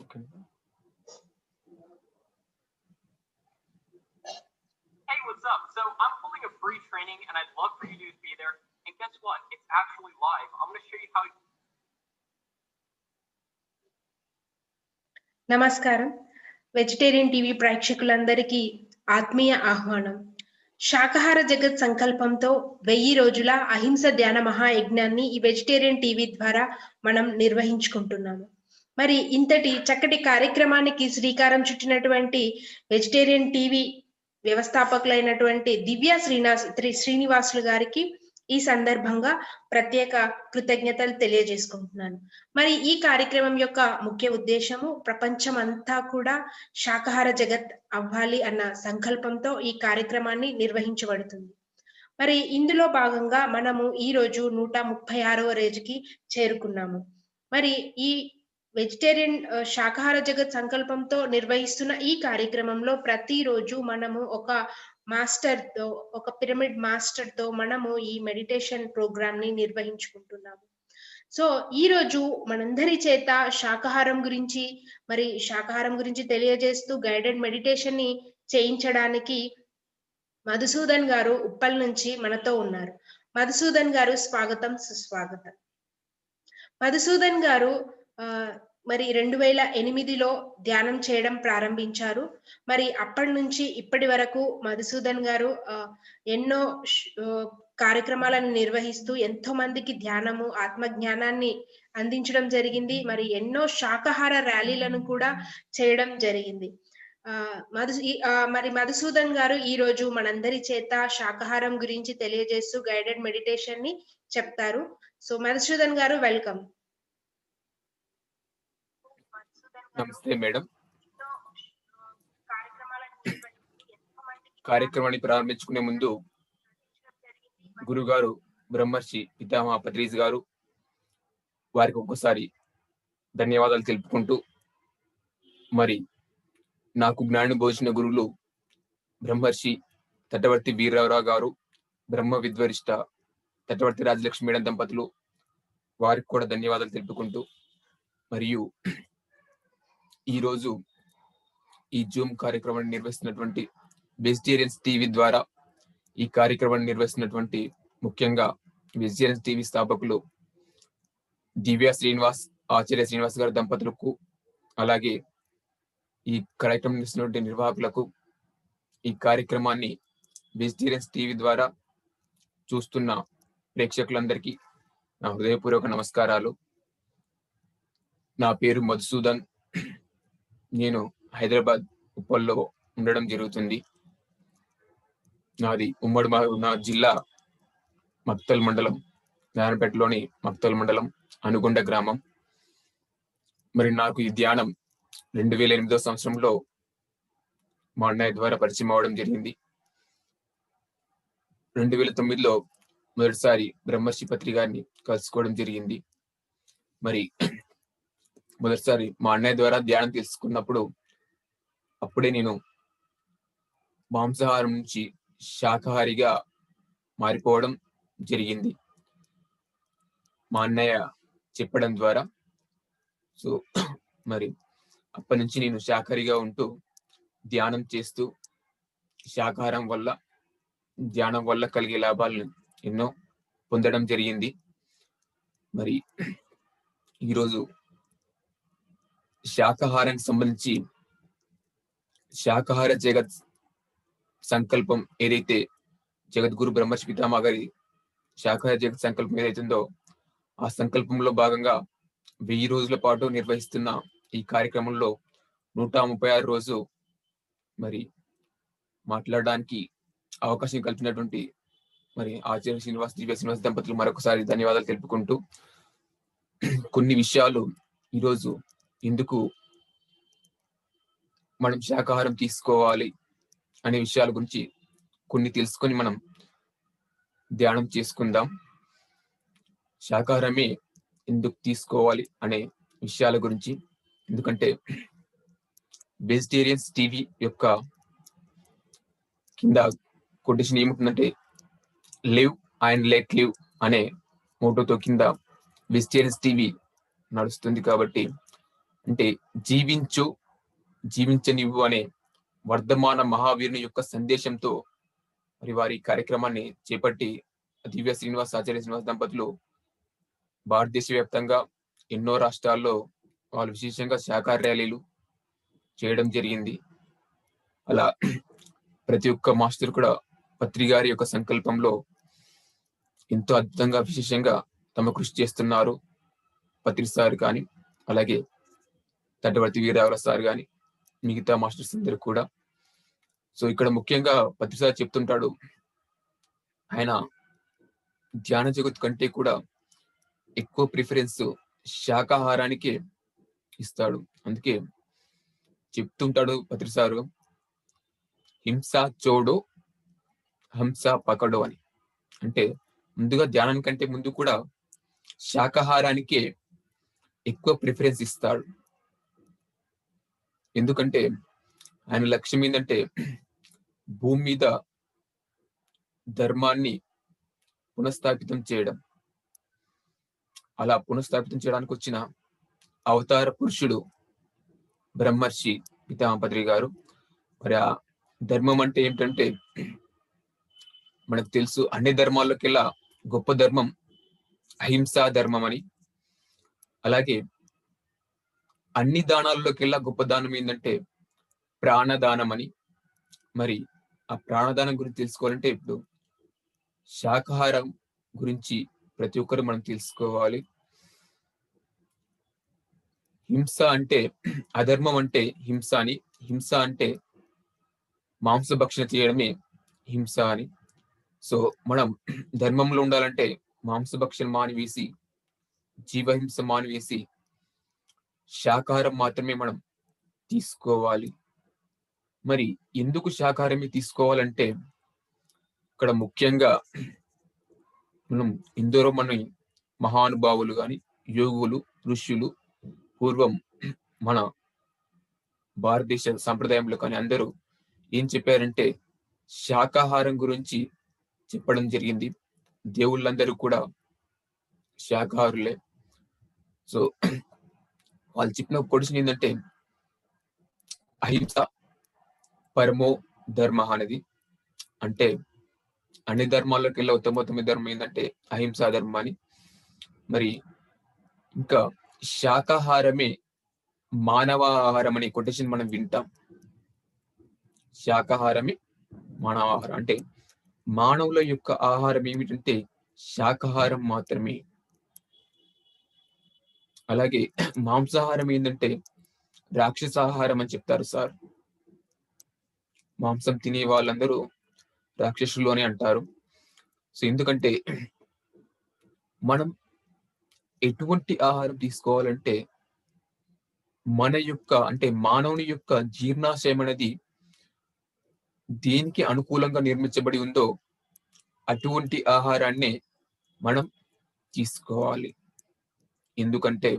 Okay. Hey, what's up? So I'm holding a free training and I'd love for you to be there. And guess what? It's actually live. I'm going to show you how. నమస్కారం. Vegetarian TV ప్రేక్షకులందరికీ ఆత్మీయ ఆహ్వానం. శాకాహార జగత్ సంకల్పంతో 1000 రోజుల అహింస ధ్యాన మహాయజ్ఞాన్ని ఈ వెజిటేరియన్ టీవీ ద్వారా మనం నిర్వహించుకుంటున్నాము. మరి ఇంతటి చక్కటి కార్యక్రమానికి శ్రీకారం చుట్టినటువంటి వెజిటేరియన్ టీవీ వ్యవస్థాపకులైనటువంటి దివ్య శ్రీనివాసులు గారికి ఈ సందర్భంగా ప్రత్యేక కృతజ్ఞతలు తెలియజేసుకుంటున్నాను. మరి ఈ కార్యక్రమం యొక్క ముఖ్య ఉద్దేశము ప్రపంచం అంతా కూడా శాకాహార జగత్ అవ్వాలి అన్న సంకల్పంతో ఈ కార్యక్రమాన్ని నిర్వహించబడుతుంది. మరి ఇందులో భాగంగా మనము ఈ రోజు 136వ రోజుకి చేరుకున్నాము. మరి ఈ వెజిటేరియన్ శాకాహార జగత్ సంకల్పంతో నిర్వహిస్తున్న ఈ కార్యక్రమంలో ప్రతిరోజు మనము ఒక పిరమిడ్ మాస్టర్ తో మనము ఈ మెడిటేషన్ ప్రోగ్రామ్ ని నిర్వహించుకుంటున్నాము. సో ఈ రోజు మనందరి చేత శాకాహారం గురించి తెలియజేస్తూ గైడెడ్ మెడిటేషన్ ని చేయించడానికి మధుసూదన్ గారు ఉప్పల్ నుంచి మనతో ఉన్నారు. మధుసూదన్ గారు స్వాగతం, సుస్వాగతం. మధుసూదన్ గారు మరి 2008లో ధ్యానం చేయడం ప్రారంభించారు. మరి అప్పటి నుంచి ఇప్పటి వరకు మధుసూదన్ గారు ఎన్నో కార్యక్రమాలను నిర్వహిస్తూ ఎంతో మందికి ధ్యానము, ఆత్మజ్ఞానాన్ని అందించడం జరిగింది. మరి ఎన్నో శాకాహార ర్యాలీలను కూడా చేయడం జరిగింది. మరి మధుసూదన్ గారు ఈ రోజు మనందరి చేత శాకాహారం గురించి తెలియజేస్తూ గైడెడ్ మెడిటేషన్ ని చెప్తారు. సో మధుసూదన్ గారు, వెల్కమ్. నమస్తే మేడం. కార్యక్రమాన్ని ప్రారంభించుకునే ముందు గురుగారు బ్రహ్మర్షి పితామహ పత్రిజ్ గారు వారికి ఒక్కసారి ధన్యవాదాలు తెలుపుకుంటూ, మరి నాకు జ్ఞాని బోధించిన గురువులు బ్రహ్మర్షి తటవర్తి వీరరావు గారు, బ్రహ్మ విద్వరిష్ట తటవర్తి రాజలక్ష్మి మేడం దంపతులు, వారికి కూడా ధన్యవాదాలు తెలుపుకుంటూ, మరియు ఈరోజు ఈ జూమ్ కార్యక్రమాన్ని నిర్వహిస్తున్నటువంటి వెజిటేరియన్స్ టీవీ ద్వారా ఈ కార్యక్రమాన్ని నిర్వహిస్తున్నటువంటి ముఖ్యంగా వెజిటేరియన్స్ టీవీ స్థాపకులు దివ్య ఆచార్య శ్రీనివాస్ గారి దంపతులకు, అలాగే ఈ కార్యక్రమం నిర్వహిస్తున్నటువంటి నిర్వాహకులకు, ఈ కార్యక్రమాన్ని వెజిటేరియన్స్ టీవీ ద్వారా చూస్తున్న ప్రేక్షకులందరికీ నా హృదయపూర్వక నమస్కారాలు. నా పేరు మధుసూదన్. నేను హైదరాబాద్ ఉప్పల్లో ఉండడం జరుగుతుంది. నాది నా జిల్లా మక్తల్ మండలం, నారాయణపేటలోని మక్తల్ మండలం, అనుగొండ గ్రామం. మరి నాకు ఈ ధ్యానం 2008వ సంవత్సరంలో మా అన్నయ్య ద్వారా పరిచయం అవడం జరిగింది. 2009లో మొదటిసారి బ్రహ్మర్షి పత్రి గారిని కలుసుకోవడం జరిగింది. మరి మొదటిసారి మా అన్నయ్య ద్వారా ధ్యానం తెలుసుకున్నప్పుడు అప్పుడే నేను మాంసాహారం నుంచి శాకాహారిగా మారిపోవడం జరిగింది మా అన్నయ్య చెప్పడం ద్వారా. సో మరి అప్పటి నుంచి నేను శాకాహారిగా ఉంటూ ధ్యానం చేస్తూ ధ్యానం వల్ల కలిగే లాభాలను ఎన్నో పొందడం జరిగింది. మరి ఈరోజు శాకాహారానికి సంబంధించి శాకాహార జగత్ సంకల్పం ఏదైతే జగద్గురు బ్రహ్మర్షి పితామహ గారి శాకాహార జగత్ సంకల్పం ఏదైతుందో ఆ సంకల్పంలో భాగంగా 1000 రోజుల పాటు నిర్వహిస్తున్న ఈ కార్యక్రమంలో 136 రోజు మరి మాట్లాడడానికి అవకాశం కల్పినటువంటి మరి ఆచార్య దివ్య శ్రీనివాస్ దంపతులు మరొకసారి ధన్యవాదాలు తెలుపుకుంటూ, కొన్ని విషయాలు ఈరోజు ఎందుకు మనం శాకాహారం తీసుకోవాలి అనే విషయాల గురించి కొన్ని తెలుసుకొని మనం ధ్యానం చేసుకుందాం. శాకాహారమే ఎందుకు తీసుకోవాలి అనే విషయాల గురించి. ఎందుకంటే వెజిటేరియన్స్ టీవీ యొక్క కింద కొటేషన్ ఏముంటుందంటే లివ్ అండ్ లెట్ లివ్ అనే మోటోతో కింద వెజిటేరియన్స్ టీవీ నడుస్తుంది. కాబట్టి అంటే జీవించు జీవించనివ్వు అనే వర్ధమాన మహావీరుని యొక్క సందేశంతో మరి వారి కార్యక్రమాన్ని చేపట్టి దివ్య శ్రీనివాస్ ఆచార్య శ్రీనివాస్ దంపతులు భారతదేశ వ్యాప్తంగా ఎన్నో రాష్ట్రాల్లో వాళ్ళు విశేషంగా శాఖాహార ర్యాలీలు చేయడం జరిగింది. అలా ప్రతి ఒక్క మాస్టర్ కూడా పత్రి గారి యొక్క సంకల్పంలో ఎంతో అద్భుతంగా విశేషంగా తమ కృషి చేస్తున్నారు. పత్రి సార్ కానీ, అలాగే తటవర్తి వీరరావుల సార్ కానీ, మిగతా మాస్టర్స్ అందరూ కూడా. సో ఇక్కడ ముఖ్యంగా పత్రి సార్ చెప్తుంటాడు, ఆయన ధ్యాన జగత్ కంటే కూడా ఎక్కువ ప్రిఫరెన్స్ శాకాహారానికి ఇస్తాడు. అందుకే చెప్తుంటాడు పత్రి సారు, హింస చోడో హంస పకడో అని. అంటే ముందుగా ధ్యానం కంటే ముందు కూడా శాకాహారానికే ఎక్కువ ప్రిఫరెన్స్ ఇస్తాడు. ఎందుకంటే ఆయన లక్ష్యం ఏంటంటే భూమి మీద ధర్మాన్ని పునఃస్థాపితం చేయడం. అలా పునఃస్థాపితం చేయడానికి వచ్చిన అవతార పురుషుడు బ్రహ్మర్షి పితామహ గారు. మరి ఆ ధర్మం అంటే ఏంటంటే మనకు తెలుసు, అన్ని ధర్మాల్లోకెల్లా గొప్ప ధర్మం అహింసా ధర్మం అని. అలాగే అన్ని దానాల్లోకెల్లా గొప్ప దానం ఏంటంటే ప్రాణదానం అని. మరి ఆ ప్రాణదానం గురించి తెలుసుకోవాలంటే ఇప్పుడు శాకాహారం గురించి ప్రతి ఒక్కరు మనం తెలుసుకోవాలి. హింస అంటే అధర్మం అంటే హింస అని, హింస అంటే మాంసభక్షణ చేయడమే హింస అని. సో మనం ధర్మంలో ఉండాలంటే మాంసభక్షణ మానివేసి, జీవహింస మానివేసి శాకాహారం మాత్రమే మనం తీసుకోవాలి. మరి ఎందుకు శాకాహారమే తీసుకోవాలంటే ఇక్కడ ముఖ్యంగా మనం ఎందరో మన మహానుభావులు కానీ, యోగులు, ఋషులు పూర్వం మన భారతదేశ సంప్రదాయంలో కానీ అందరూ ఏం చెప్పారంటే శాకాహారం గురించి చెప్పడం జరిగింది. దేవుళ్ళందరూ కూడా శాకాహారులే. సో వాళ్ళు చెప్పిన కొడిషన్ ఏంటంటే అహింస పరమో ధర్మ అనేది. అంటే అన్ని ధర్మాల్లోకి వెళ్ళి ఉత్తమోత్తమ ధర్మం ఏంటంటే అహింసా ధర్మం అని. మరి ఇంకా శాకాహారమే మానవ ఆహారం అనే కొటేషన్ మనం వింటాం. శాకాహారమే మానవాహారం అంటే మానవుల యొక్క ఆహారం ఏమిటంటే శాకాహారం మాత్రమే. అలాగే మాంసాహారం ఏంటంటే రాక్షసాహారం అని చెప్తారు సార్. మాంసం తినే వాళ్ళందరూ రాక్షసులు అని అంటారు. సో ఎందుకంటే మనం ఎటువంటి ఆహారం తీసుకోవాలంటే మన యొక్క అంటే మానవుని యొక్క జీర్ణాశయం అనేది దేనికి అనుకూలంగా నిర్మించబడి ఉందో అటువంటి ఆహారాన్ని మనం తీసుకోవాలి. ఎందుకంటే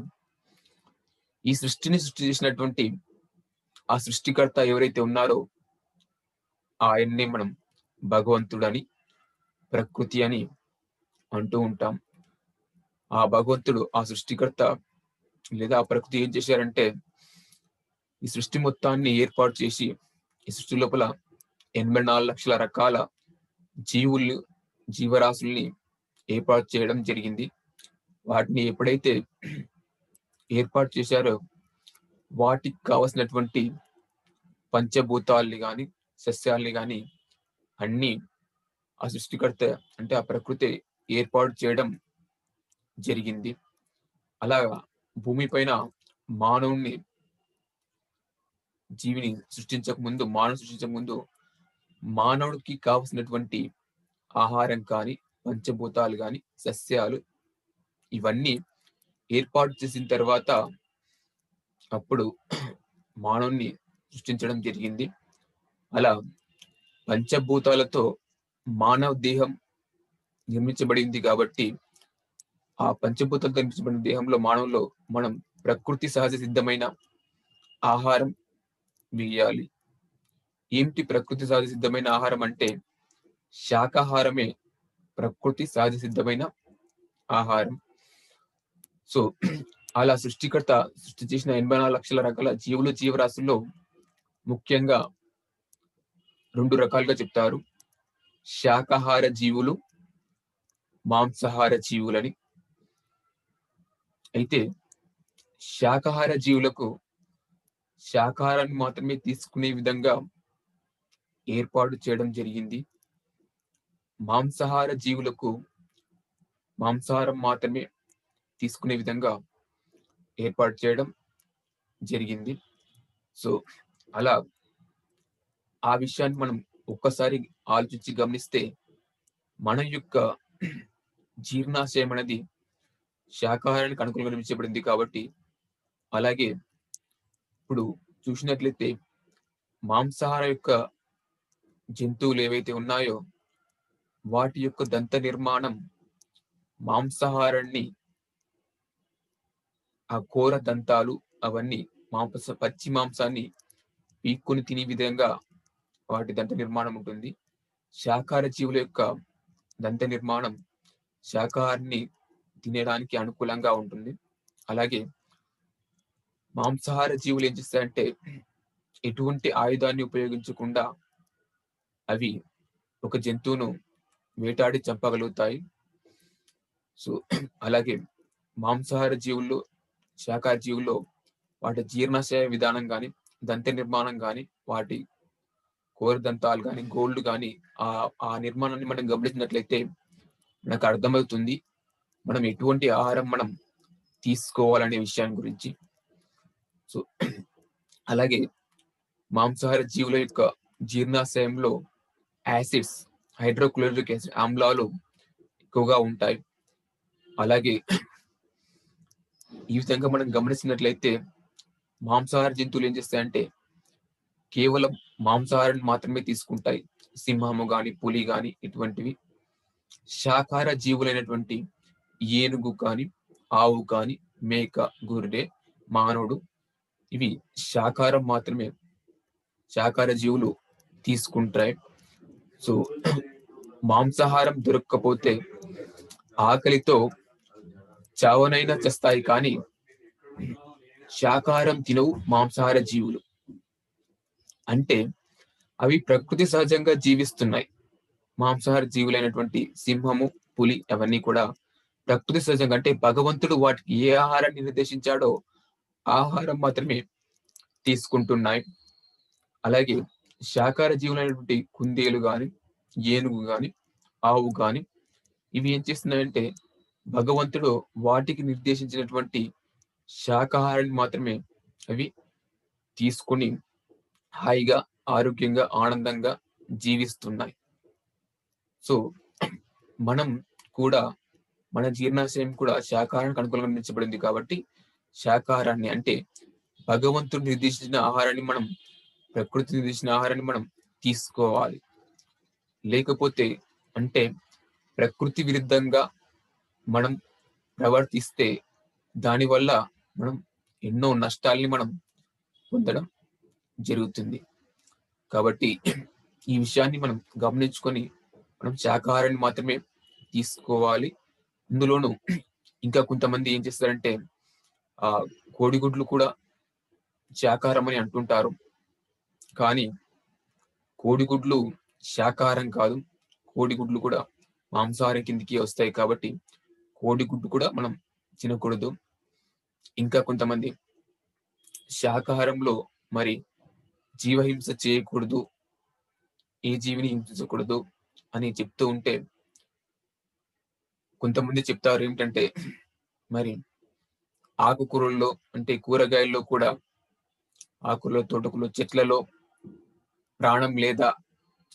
ఈ సృష్టిని సృష్టి చేసినటువంటి ఆ సృష్టికర్త ఎవరైతే ఉన్నారో ఆయన్ని మనం భగవంతుడని, ప్రకృతి అని అంటూ ఉంటాం. ఆ భగవంతుడు, ఆ సృష్టికర్త లేదా ఆ ప్రకృతి ఏం చేశారంటే ఈ సృష్టి మొత్తాన్ని ఏర్పాటు చేసి ఈ సృష్టి లోపల 84 లక్షల రకాల జీవరాశుల్ని ఏర్పాటు చేయడం జరిగింది. వాటిని ఎప్పుడైతే ఏర్పాటు చేశారో వాటికి కావలసినటువంటి పంచభూతాల్ని కానీ, సస్యాల్ని కానీ అన్ని ఆ సృష్టికర్త అంటే ఆ ప్రకృతి ఏర్పాటు చేయడం జరిగింది. అలాగా భూమి పైన మానవుణ్ణి జీవిని సృష్టించక ముందు మానవుడికి కావలసినటువంటి ఆహారం కానీ, పంచభూతాలు కానీ, సస్యాలు ఇవన్నీ ఏర్పాటు చేసిన తర్వాత అప్పుడు మానవుణ్ణి సృష్టించడం జరిగింది. అలా పంచభూతాలతో మానవ దేహం నిర్మించబడింది కాబట్టి ఆ పంచభూతాలతో నిర్మించబడిన దేహంలో మానవులో మనం ప్రకృతి సహజ సిద్ధమైన ఆహారం వేయాలి. ఏమిటి ప్రకృతి సహజ సిద్ధమైన ఆహారం అంటే శాకాహారమే ప్రకృతి సహజ సిద్ధమైన ఆహారం. సో అలా సృష్టికర్త సృష్టి చేసిన 84 లక్షల రకాల జీవులు, జీవరాశుల్లో ముఖ్యంగా 2 రకాలుగా చెప్తారు. శాకాహార జీవులు, మాంసాహార జీవులని. అయితే శాకాహార జీవులకు శాకాహారాన్ని మాత్రమే తీసుకునే విధంగా ఏర్పాటు చేయడం జరిగింది. మాంసాహార జీవులకు మాంసాహారం మాత్రమే తీసుకునే విధంగా ఏర్పాటు చేయడం జరిగింది. సో, అలా ఆ విషయాన్ని మనం ఒక్కసారి ఆలోచించి గమనిస్తే మన యొక్క జీర్ణాశయం అనేది శాకాహారానికి అనుకూలంగా నిర్మించబడింది కాబట్టి, అలాగే ఇప్పుడు చూసినట్లయితే మాంసాహార యొక్క జంతువులు ఏవైతే ఉన్నాయో వాటి యొక్క దంత నిర్మాణం మాంసాహారాన్ని, ఆ కోర దంతాలు అవన్నీ పచ్చి మాంసాన్ని పీక్కుని తినే విధంగా వాటి దంత నిర్మాణం ఉంటుంది. శాకాహార జీవుల యొక్క దంత నిర్మాణం శాకాహారాన్ని తినడానికి అనుకూలంగా ఉంటుంది. అలాగే మాంసాహార జీవులు ఏం చేస్తాయంటే ఎటువంటి ఆయుధాన్ని ఉపయోగించకుండా అవి ఒక జంతువును వేటాడి చంపగలుగుతాయి. సో అలాగే మాంసాహార జీవుల్లో, శాకాహార జీవుల్లో వాటి జీర్ణాశయ విధానం కానీ, దంత నిర్మాణం కానీ, వాటి కోర దంతాలు కానీ, గోళ్ళు కానీ ఆ నిర్మాణాన్ని మనం గమనించినట్లయితే మనకు అర్థమవుతుంది మనం ఎటువంటి ఆహారం మనం తీసుకోవాలనే విషయాన్ని గురించి. సో అలాగే మాంసాహార జీవుల యొక్క జీర్ణాశయంలో యాసిడ్స్, హైడ్రోక్లోరిక్ యాసిడ్ ఆమ్లాలు ఎక్కువగా ఉంటాయి. అలాగే ఈ విధంగా మనం గమనించినట్లయితే మాంసాహార జంతువులు ఏం చేస్తాయంటే కేవలం మాంసాహారాన్ని మాత్రమే తీసుకుంటాయి. సింహము గాని, పులి గాని ఇటువంటివి. శాకాహార జీవులైనటువంటి ఏనుగు కాని, ఆవు కాని, మేక, గొర్రె, మానవుడు ఇవి శాకాహారం మాత్రమే శాకాహార జీవులు తీసుకుంటాయి. సో మాంసాహారం దొరక్కపోతే ఆకలితో చావనైనా చేస్తాయి కానీ శాకాహారం తినవు మాంసాహార జీవులు. అంటే అవి ప్రకృతి సహజంగా జీవిస్తున్నాయి. మాంసాహార జీవులైనటువంటి సింహము, పులి అవన్నీ కూడా ప్రకృతి సహజంగా, అంటే భగవంతుడు వాటికి ఏ ఆహారాన్ని నిర్దేశించాడో ఆహారం మాత్రమే తీసుకుంటున్నాయి. అలాగే శాకాహార జీవులైనటువంటి కుందేలు గాని, ఏనుగు గాని, ఆవు గాని ఇవి ఏం చేస్తున్నాయంటే భగవంతుడు వాటికి నిర్దేశించినటువంటి శాకాహారాన్ని మాత్రమే అవి తీసుకొని హాయిగా, ఆరోగ్యంగా, ఆనందంగా జీవిస్తున్నాయి. సో మనం కూడా మన జీర్ణాశయం కూడా శాకాహారానికి అనుకూలంగా నిర్మించబడింది కాబట్టి శాకాహారాన్ని, అంటే భగవంతుడు నిర్దేశించిన ఆహారాన్ని మనం, ప్రకృతి నిర్దేశించిన ఆహారాన్ని మనం తీసుకోవాలి. లేకపోతే అంటే ప్రకృతి విరుద్ధంగా మనం ప్రవర్తిస్తే దానివల్ల మనం ఎన్నో నష్టాల్ని మనం పొందడం జరుగుతుంది. కాబట్టి ఈ విషయాన్ని మనం గమనించుకొని మనం శాకాహారాన్ని మాత్రమే తీసుకోవాలి. ఇందులోనూ ఇంకా కొంతమంది ఏం చేస్తారంటే కోడిగుడ్లు కూడా శాకాహారం అని అంటుంటారు. కానీ కోడిగుడ్లు శాకాహారం కాదు, కోడిగుడ్లు కూడా మాంసాహారం కిందికి వస్తాయి. కాబట్టి కోడిగుడ్డు కూడా మనం తినకూడదు. ఇంకా కొంతమంది శాకాహారంలో మరి జీవహింస చేయకూడదు, ఏ జీవిని హింసించకూడదు అని చెప్తూ ఉంటే కొంతమంది చెప్తారు ఏమిటంటే మరి ఆకుకూరల్లో, అంటే కూరగాయల్లో కూడా, ఆకుల్లో, తోటకూరలో, చెట్లలో ప్రాణం లేదా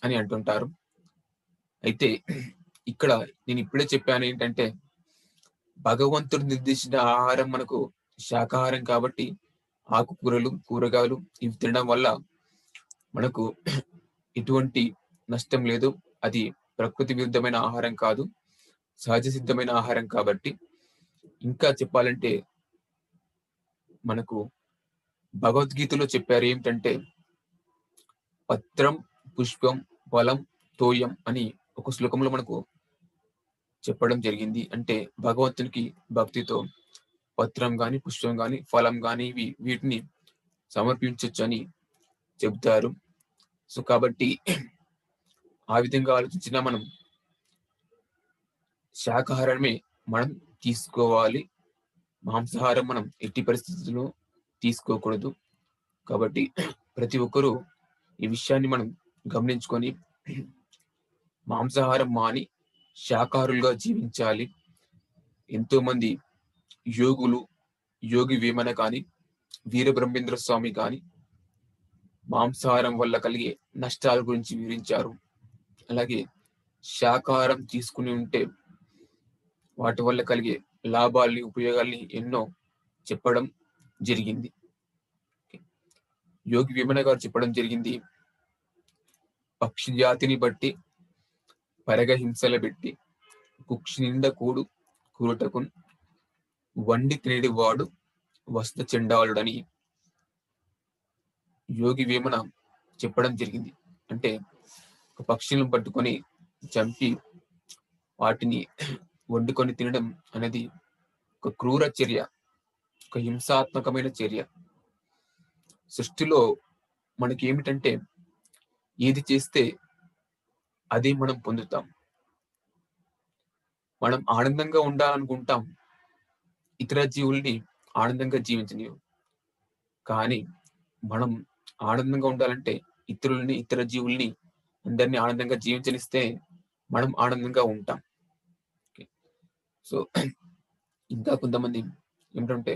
అని అంటుంటారు. అయితే ఇక్కడ నేను ఇప్పుడే చెప్పాను ఏంటంటే భగవంతుడు నిర్దేశించిన ఆహారం మనకు శాకాహారం కాబట్టి ఆకుకూరలు, కూరగాయలు ఇవి తినడం వల్ల మనకు ఎటువంటి నష్టం లేదు. అది ప్రకృతి విరుద్ధమైన ఆహారం కాదు, సహజ సిద్ధమైన ఆహారం కాబట్టి. ఇంకా చెప్పాలంటే మనకు భగవద్గీతలో చెప్పారు ఏమిటంటే పత్రం, పుష్పం, ఫలం, తోయం అని ఒక శ్లోకంలో మనకు చెప్పడం జరిగింది. అంటే భగవంతునికి భక్తితో పత్రం గాని, పుష్పం గాని, ఫలం గాని వీటిని సమర్పించొచ్చు అని చెబుతారు. సో కాబట్టి ఆ విధంగా ఆలోచించినా మనం శాకాహారమే మనం తీసుకోవాలి. మాంసాహారం మనం ఎట్టి పరిస్థితుల్లో తీసుకోకూడదు. కాబట్టి ప్రతి ఒక్కరూ ఈ విషయాన్ని మనం గమనించుకొని మాంసాహారం మాని శాకాహారులుగా జీవించాలి. ఎంతో మంది యోగులు, యోగి వేమన కానీ, వీరబ్రహ్మేంద్ర స్వామి కానీ మాంసాహారం వల్ల కలిగే నష్టాల గురించి వివరించారు. అలాగే శాకాహారం తీసుకుని ఉంటే వాటి వల్ల కలిగే లాభాల్ని, ఉపయోగాల్ని ఎన్నో చెప్పడం జరిగింది. యోగి వేమన గారు చెప్పడం జరిగింది, పక్షి జాతిని బట్టి పరగ హింసల పెట్టి కుక్షి నిండా కూరుటకున్ వండి తినేడి వాడు వస్త చెండాలుడని యోగి వేమన చెప్పడం జరిగింది. అంటే ఒక పక్షులను పట్టుకొని చంపి వాటిని వండుకొని తినడం అనేది ఒక క్రూర చర్య, ఒక హింసాత్మకమైన చర్య. సృష్టిలో మనకి ఏమిటంటే ఏది చేస్తే అదే మనం పొందుతాం. మనం ఆనందంగా ఉండాలనుకుంటాం, ఇతర జీవుల్ని ఆనందంగా జీవించనివ్వం. కానీ మనం ఆనందంగా ఉండాలంటే ఇతర జీవుల్ని అందరినీ ఆనందంగా జీవించనిస్తే మనం ఆనందంగా ఉంటాం. సో ఇంకా కొంతమంది ఏమిటంటే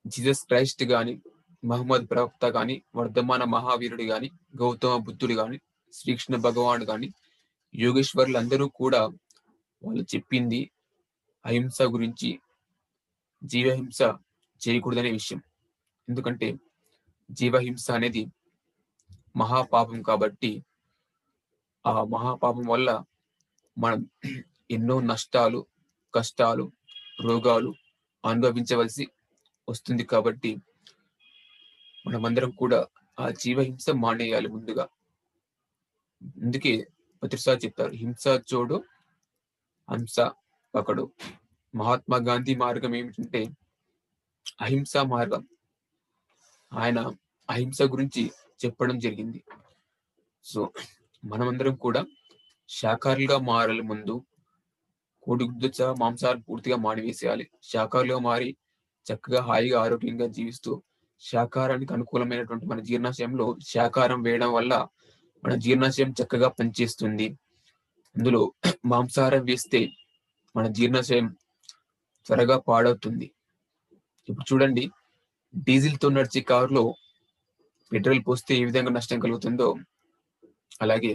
జీసస్ క్రైస్ట్ గాని, మహమ్మద్ ప్రవక్త గాని, వర్ధమాన మహావీరుడు గాని, గౌతమ బుద్ధుడు గాని, శ్రీకృష్ణ భగవానుడు గాని, యోగేశ్వర్లు అందరూ కూడా వాళ్ళు చెప్పింది అహింస గురించి, జీవహింస చేయకూడదనే విషయం. ఎందుకంటే జీవహింస అనేది మహాపాపం కాబట్టి ఆ మహాపాపం వల్ల మనం ఎన్నో నష్టాలు, కష్టాలు, రోగాలు అనుభవించవలసి వస్తుంది. కాబట్టి మనమందరం కూడా ఆ జీవహింస మానేయాలి ముందుగా. అందుకే ప్రతిసారి చెప్తారు, హింస చోడు హంస పకడు. మహాత్మా గాంధీ మార్గం ఏమిటంటే అహింసా మార్గం. ఆయన అహింస గురించి చెప్పడం జరిగింది. సో మనమందరం కూడా శాకాహారులుగా మారాలి. ముందు కోడిగుడ్డు సహా మాంసాహారం పూర్తిగా మానివేసేయాలి. శాకాహారులుగా మారి చక్కగా హాయిగా ఆరోగ్యంగా జీవిస్తూ శాకాహారానికి అనుకూలమైనటువంటి మన జీర్ణాశయంలో శాకాహారం వేయడం వల్ల మన జీర్ణాశయం చక్కగా పనిచేస్తుంది. అందులో మాంసాహారం వేస్తే మన జీర్ణాశయం త్వరగా పాడవుతుంది. ఇప్పుడు చూడండి, డీజిల్ తో నడిచే కారులో పెట్రోల్ పోస్తే ఏ విధంగా నష్టం కలుగుతుందో అలాగే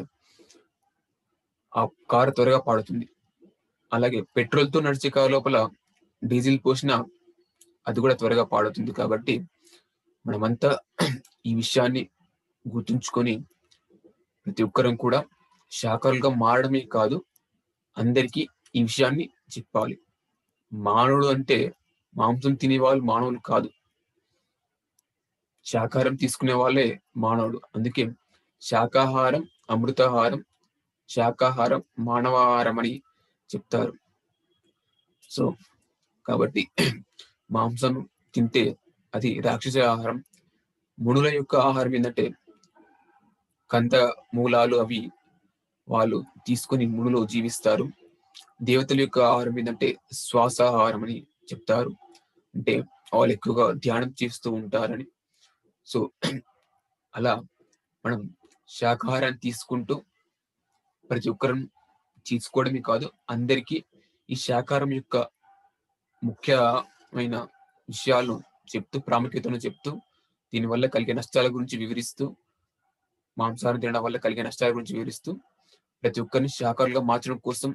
ఆ కారు త్వరగా పాడుతుంది. అలాగే పెట్రోల్ తో నడిచే కారు లోపల డీజిల్ పోసినా అది కూడా త్వరగా పాడుతుంది. కాబట్టి మనమంతా ఈ విషయాన్ని గుర్తుంచుకొని ప్రతి ఒక్కరం కూడా శాకాహారులుగా మారడమే కాదు, అందరికీ ఈ విషయాన్ని చెప్పాలి. మానవుడు అంటే మాంసం తినే వాళ్ళు మానవులు కాదు, శాకాహారం తీసుకునే వాళ్ళే మానవుడు. అందుకే శాకాహారం అమృతాహారం, శాకాహారం మానవాహారం అని చెప్తారు. సో కాబట్టి మాంసం తింటే అది రాక్షస ఆహారం. మునుల యొక్క ఆహారం ఏంటంటే కంద మూలాలు, అవి వాళ్ళు తీసుకొని మునులు జీవిస్తారు. దేవతల యొక్క ఆహారం ఏంటంటే శ్వాసాహారం అని చెప్తారు. అంటే వాళ్ళు ఎక్కువగా ధ్యానం చేస్తూ ఉంటారని. సో అలా మనం శాకాహారాన్ని తీసుకుంటూ ప్రతి ఒక్కరం తీసుకోవడమే కాదు, అందరికీ ఈ శాకాహారం యొక్క ముఖ్యమైన విషయాలు చెప్తూ, ప్రాముఖ్యతను చెప్తూ, దీనివల్ల కలిగే నష్టాల గురించి వివరిస్తూ, మాంసాహారం తినడం వల్ల కలిగే నష్టాల గురించి వివరిస్తూ ప్రతి ఒక్కరిని శాకాహారులుగా మార్చడం కోసం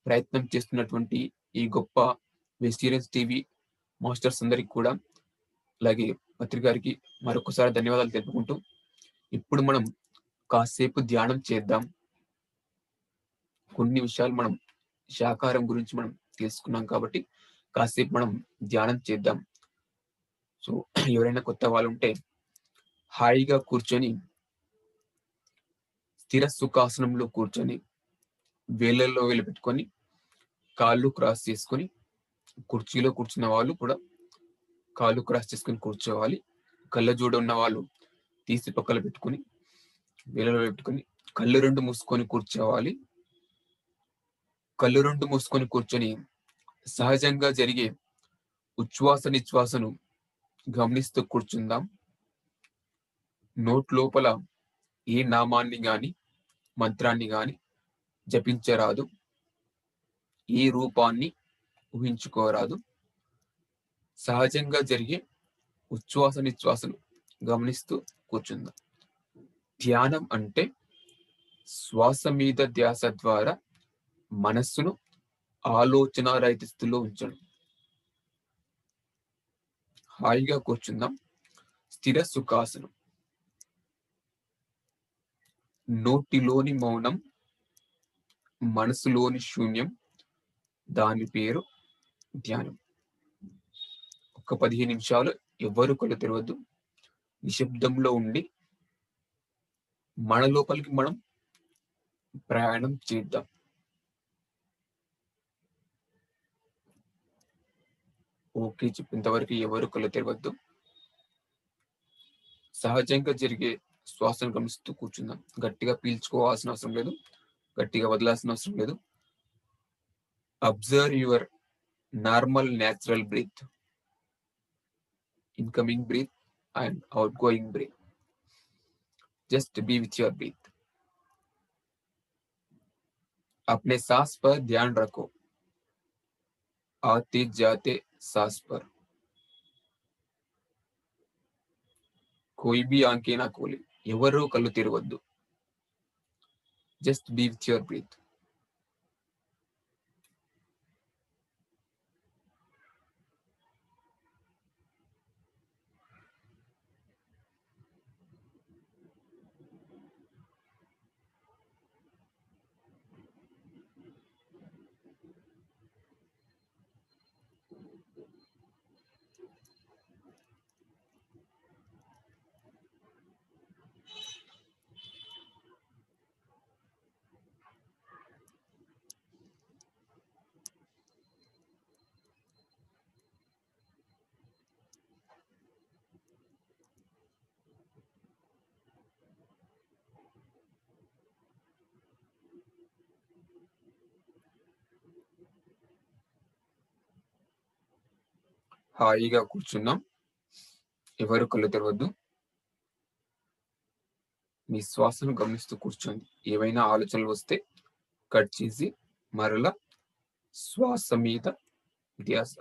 ప్రయత్నం చేస్తున్నటువంటి ఈ గొప్ప వెజిటేరియన్స్ టీవీ మాస్టర్స్ అందరికి కూడా, అలాగే పత్రిక గారికి మరొకసారి ధన్యవాదాలు తెలుపుకుంటూ, ఇప్పుడు మనం కాసేపు ధ్యానం చేద్దాం. కొన్ని విషయాలు మనం శాకాహారం గురించి మనం తెలుసుకున్నాం కాబట్టి కాసేపు మనం ధ్యానం చేద్దాం. సో ఎవరైనా కొత్త వాళ్ళు ఉంటే హాయిగా కూర్చొని స్థిర సుఖాసనంలో కూర్చొని వేళ్ళల్లో వేలు పెట్టుకొని కాళ్ళు క్రాస్ చేసుకొని కుర్చీలో కూర్చున్న వాళ్ళు కూడా కాళ్ళు క్రాస్ చేసుకుని కూర్చోవాలి. కళ్ళజోడు ఉన్న వాళ్ళు తీసి పక్కన పెట్టుకుని వేలలో పెట్టుకుని కళ్ళు రెండు మూసుకొని కూర్చోవాలి. కళ్ళు రెండు మూసుకొని కూర్చొని సహజంగా జరిగే ఉచ్ఛ్వాస నిశ్వాసను గమనిస్తూ కూర్చుందాం. నోట్ లోపల ఏ నామాన్ని గాని మంత్రాన్ని గాని జపించరాదు. ఏ రూపాన్ని ఊహించుకోరాదు. సహజంగా జరిగే ఉచ్ఛ్వాస నిశ్వాసను గమనిస్తూ కూర్చుందాం. ధ్యానం అంటే శ్వాస మీద ధ్యాస ద్వారా మనస్సును ఆలోచన రహిత స్థితిలో ఉంచడం. హాయిగా కూర్చుందాం. స్థిర సుఖాసనం. నోటిలోని మౌనం, మనసులోని శూన్యం, దాని పేరు ధ్యానం. ఒక 15 నిమిషాలు ఎవ్వరు కళ్ళు తెరవద్దు. నిశ్శబ్దంలో ఉండి మన లోపలికి మనం ప్రయాణం చేద్దాం. ఓకే చెప్పేంత వరకు ఎవరు కళ్ళు తెరవద్దు. సహజంగా జరిగే శ్వాసను గమనిస్తూ కూర్చుందాం. గట్టిగా పీల్చుకోవాల్సిన అవసరం లేదు, గట్టిగా వదలాల్సిన అవసరం లేదు. Observe your normal natural breath, incoming breath and outgoing breath. Just be with your breath. अपने सांस पर ध्यान रखो, आते जाते सांस पर. कोई भी आंखें ना खोले, ఎవరు కళ్ళు తెరవద్దు. Just be with your breath. హాయిగా కూర్చున్నాం. ఎవరు కళ్ళు తెరవద్దు. మీ శ్వాసను గమనిస్తూ కూర్చోండి. ఏవైనా ఆలోచనలు వస్తే కట్ చేసి మరలా శ్వాస మీద ధ్యాస.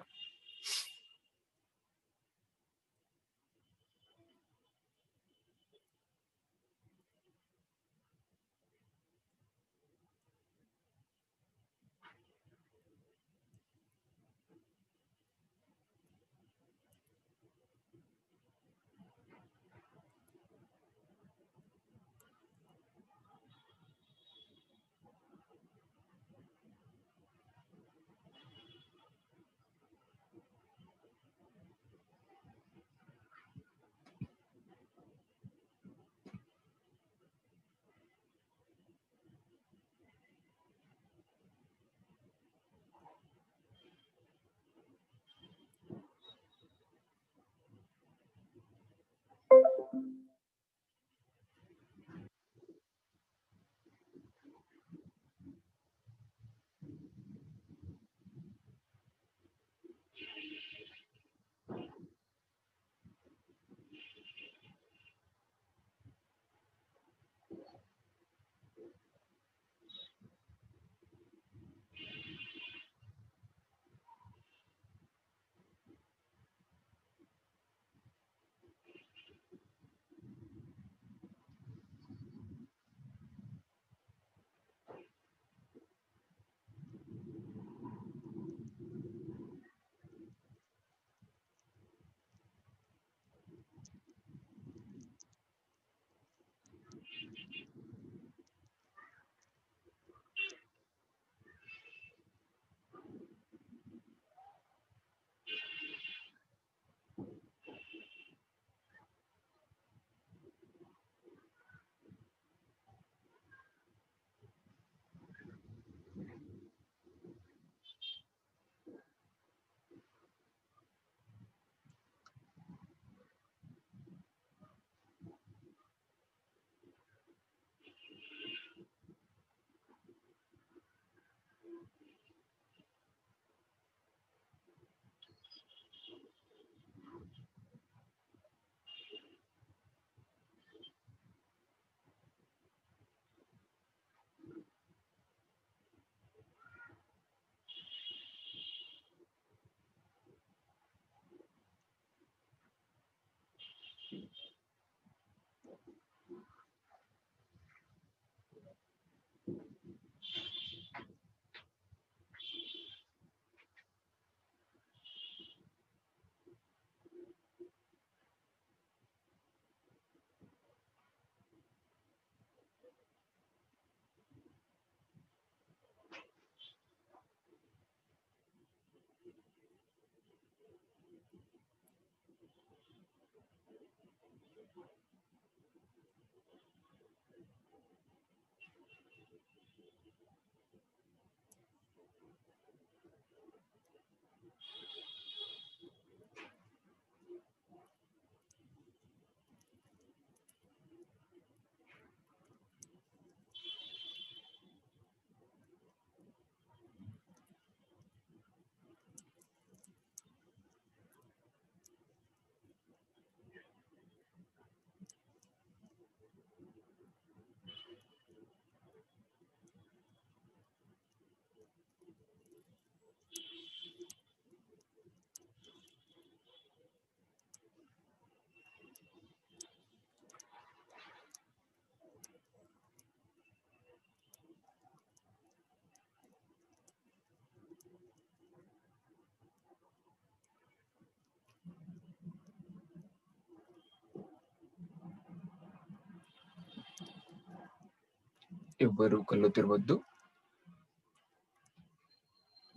ఎవ్వరు కళ్ళు తెరవద్దు.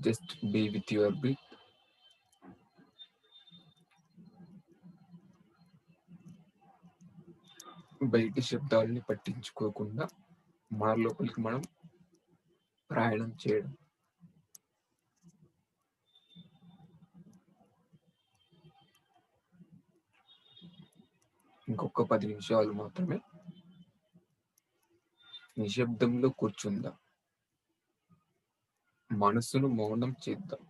Just be with your breath. బయటి శబ్దాలని పట్టించుకోకుండా మన లోపలికి మనం ప్రయాణం చేయడం. ఇంకొక 10 నిమిషాలు మాత్రమే నిశ్శబ్దంలో కూర్చుందాం. మనసును మౌనం చేద్దాం.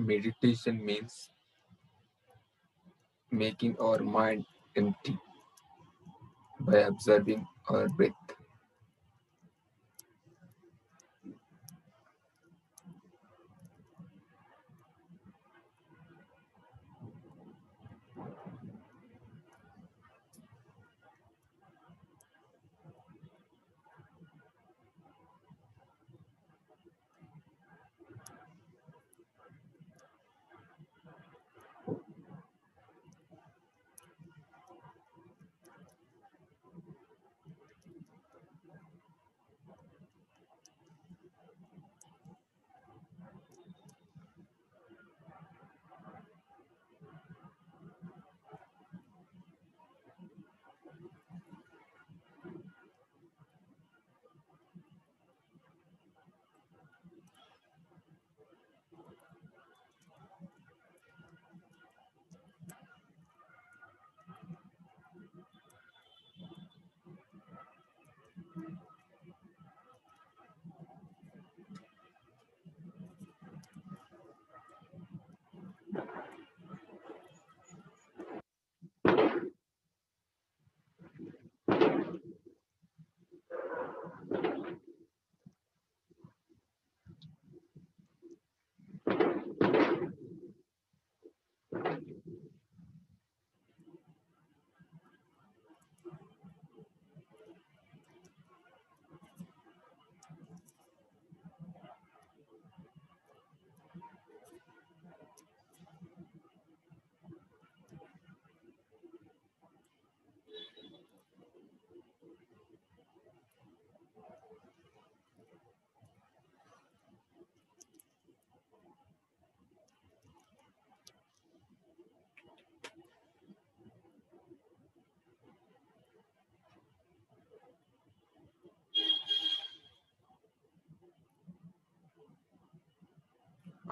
Meditation means making our mind empty by observing our breath.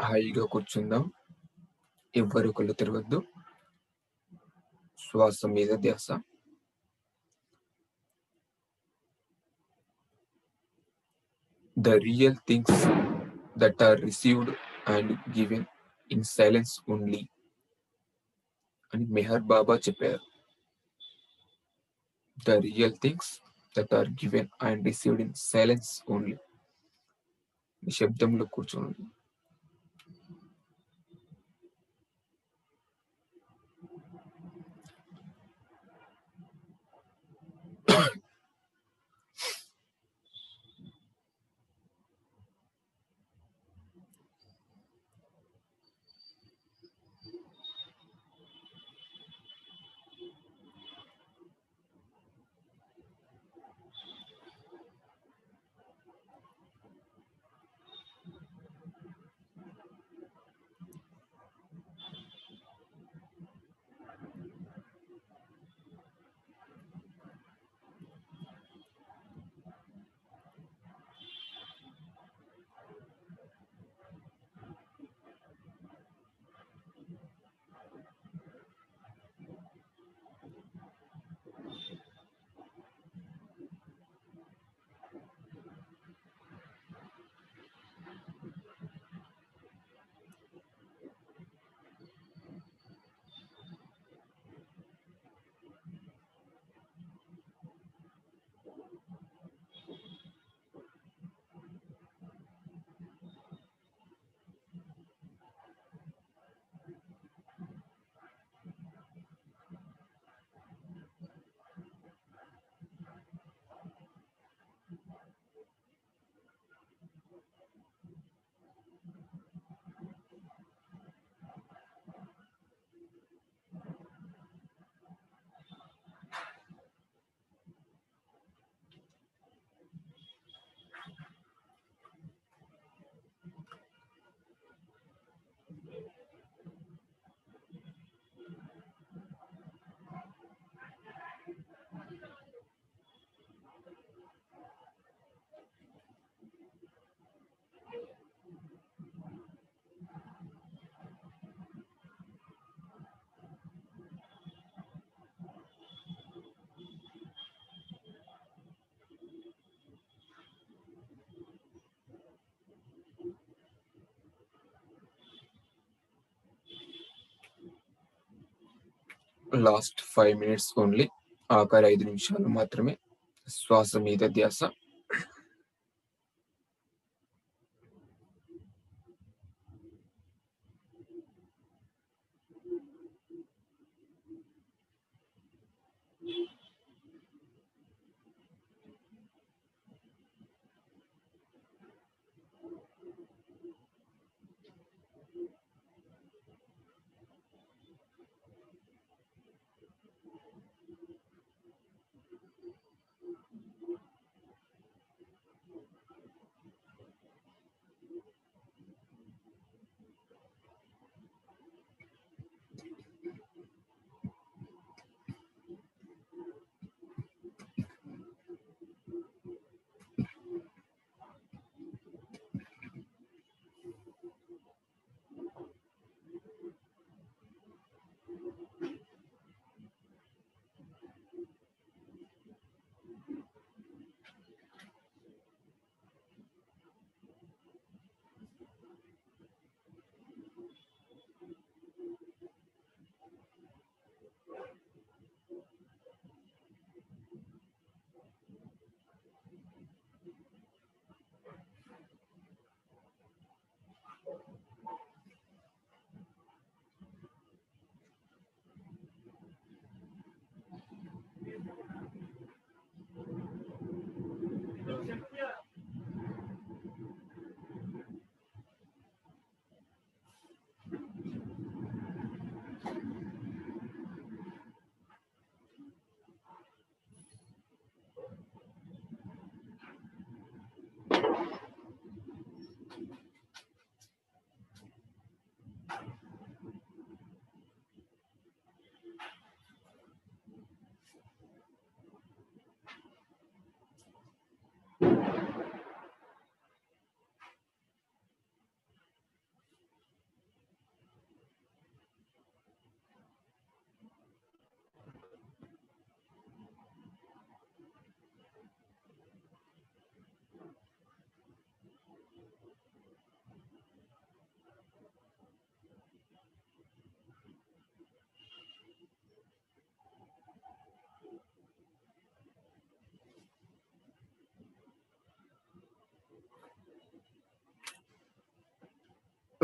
హాయిగా కూర్చుందాం. ఎవ్వరు కళ్ళు తెరవద్దు. శ్వాస మీద ధ్యాస. The real things that are received and given in silence only అని మెహర్ బాబా చెప్పారు. The real things that are given and received in silence only. నిశ్శబ్దంలో కూర్చోండి. Last 5 minutes only. ఆఖరి 5 నిమిషాలు మాత్రమే శ్వాస మీద ధ్యాస.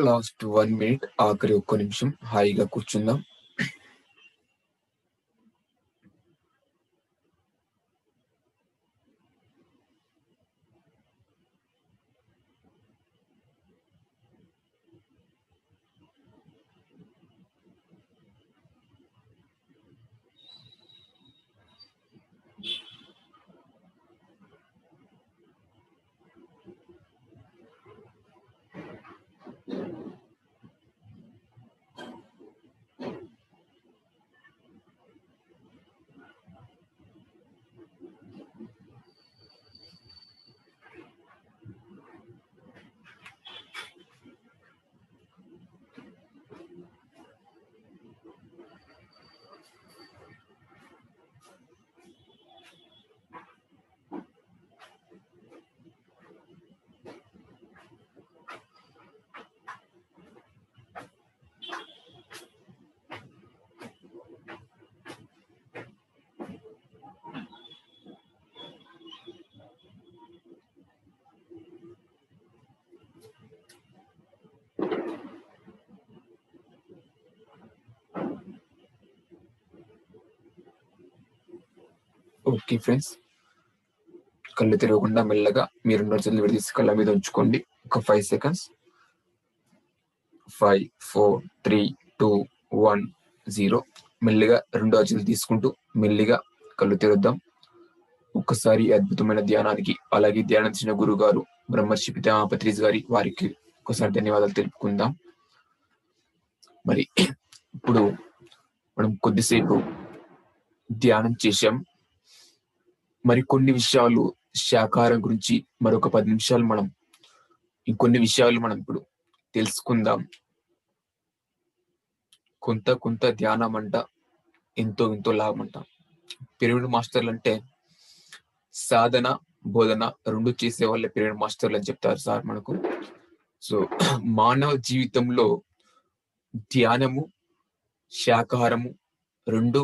లాస్ట్ 1 minute, ఆఖరి ఒక్క నిమిషం హాయిగా కూర్చుందాం. ఓకే ఫ్రెండ్స్, కళ్ళు తెరవకుండా మెల్లగా మీరు 2 చేతులు విడదీసి కళ్ళ మీద ఉంచుకోండి. ఒక 5 seconds. 5, 4, 3, 2, 1, 0. మెల్లిగా 2 చేతులు తీసుకుంటూ మెల్లిగా కళ్ళు తెరుద్దాం. ఒక్కసారి అద్భుతమైన ధ్యానానికి, అలాగే ధ్యానం చేసిన గురువు గారు బ్రహ్మర్షి పితామహ పత్రిజీ గారి వారికి ఒకసారి ధన్యవాదాలు తెలుపుకుందాం. మరి ఇప్పుడు మనం కొద్దిసేపు ధ్యానం చేశాం. మరి కొన్ని విషయాలు శాకాహారం గురించి మరొక 10 నిమిషాలు ఇంకొన్ని విషయాలు మనం ఇప్పుడు తెలుసుకుందాం. కొంత ధ్యానం అంట ఎంతో లాభం అంట. పిరమిడ్ మాస్టర్లు అంటే సాధన బోధన 2 చేసే వాళ్ళే పిరమిడ్ మాస్టర్లు అని చెప్తారు సార్ మనకు. సో మానవ జీవితంలో ధ్యానము, శాకాహారము 2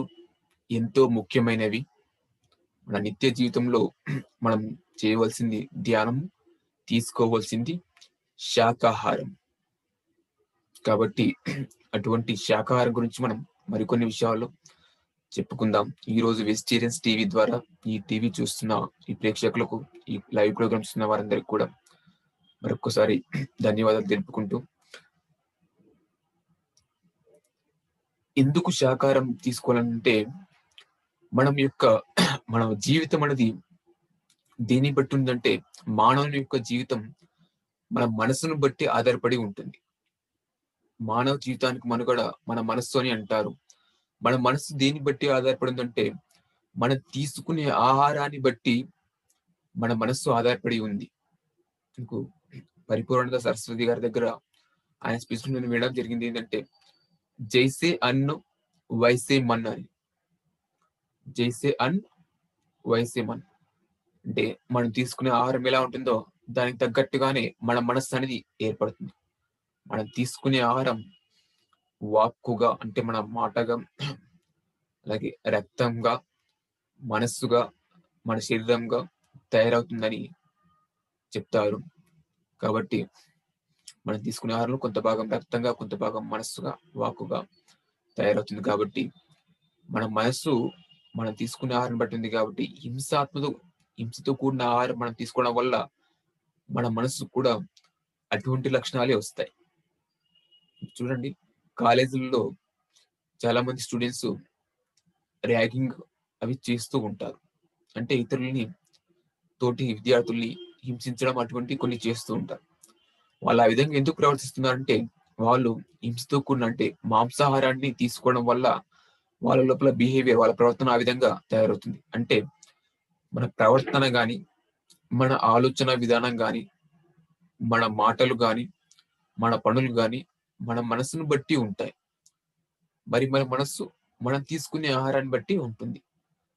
ఎంతో ముఖ్యమైనవి. మన నిత్య జీవితంలో మనం చేయవలసింది ధ్యానం, తీసుకోవాల్సింది శాకాహారం. కాబట్టి అటువంటి శాకాహారం గురించి మనం మరికొన్ని విషయాలు చెప్పుకుందాం. ఈ రోజు వెజిటేరియన్స్ టీవీ ద్వారా ఈ టీవీ చూస్తున్న ఈ ప్రేక్షకులకు, ఈ లైవ్ ప్రోగ్రామ్ చూస్తున్న వారందరికీ కూడా మరొకసారి ధన్యవాదాలు తెలుపుకుంటూ, ఎందుకు శాకాహారం తీసుకోవాలంటే మన జీవితం అనేది దేన్ని బట్టి ఉందంటే, మానవుని యొక్క జీవితం మన మనసును బట్టి ఆధారపడి ఉంటుంది. మానవ జీవితానికి మనుగడ మన మనస్సు అని అంటారు. మన మనస్సు దేన్ని బట్టి ఆధారపడి ఉందంటే, మనం తీసుకునే ఆహారాన్ని బట్టి మన మనస్సు ఆధారపడి ఉంది. మీకు పరిపూర్ణత సరస్వతి గారి దగ్గర ఆయన స్పీచ్ నేను వినడం జరిగింది ఏంటంటే, జైసే అన్ను వైసే మన్ అని. జైసే అన్ వైసే మన్ అంటే మనం తీసుకునే ఆహారం ఎలా ఉంటుందో దానికి తగ్గట్టుగానే మన మనస్సు అనేది ఏర్పడుతుంది. మనం తీసుకునే ఆహారం వాక్కుగా అంటే మన మాటగా, అలాగే రక్తంగా, మనస్సుగా, మన శరీరంగా తయారవుతుందని చెప్తారు. కాబట్టి మనం తీసుకునే ఆహారంలో కొంత భాగం రక్తంగా, కొంత భాగం మనస్సుగా, వాక్కుగా తయారవుతుంది. కాబట్టి మన మనస్సు మనం తీసుకునే ఆహారం బట్టి ఉంది. కాబట్టి హింసతో కూడిన ఆహారం మనం తీసుకోవడం వల్ల మన మనస్సు కూడా అటువంటి లక్షణాలే వస్తాయి. చూడండి, కాలేజీల్లో చాలా మంది స్టూడెంట్స్ ర్యాగింగ్ అవి చేస్తూ ఉంటారు. అంటే ఇతరులని, తోటి విద్యార్థుల్ని హింసించడం అటువంటి కొన్ని చేస్తూ ఉంటారు. వాళ్ళు ఆ విధంగా ఎందుకు ప్రవర్తిస్తున్నారంటే, వాళ్ళు హింసతో కూడిన అంటే మాంసాహారాన్ని తీసుకోవడం వల్ల వాళ్ళ లోపల బిహేవియర్, వాళ్ళ ప్రవర్తన ఆ విధంగా తయారవుతుంది. అంటే మన ప్రవర్తన గాని, మన ఆలోచన విధానం గాని, మన మాటలు గాని, మన పనులు గాని మన మనసును బట్టి ఉంటాయి. మరి మన మనస్సు మనం తీసుకునే ఆహారాన్ని బట్టి ఉంటుంది.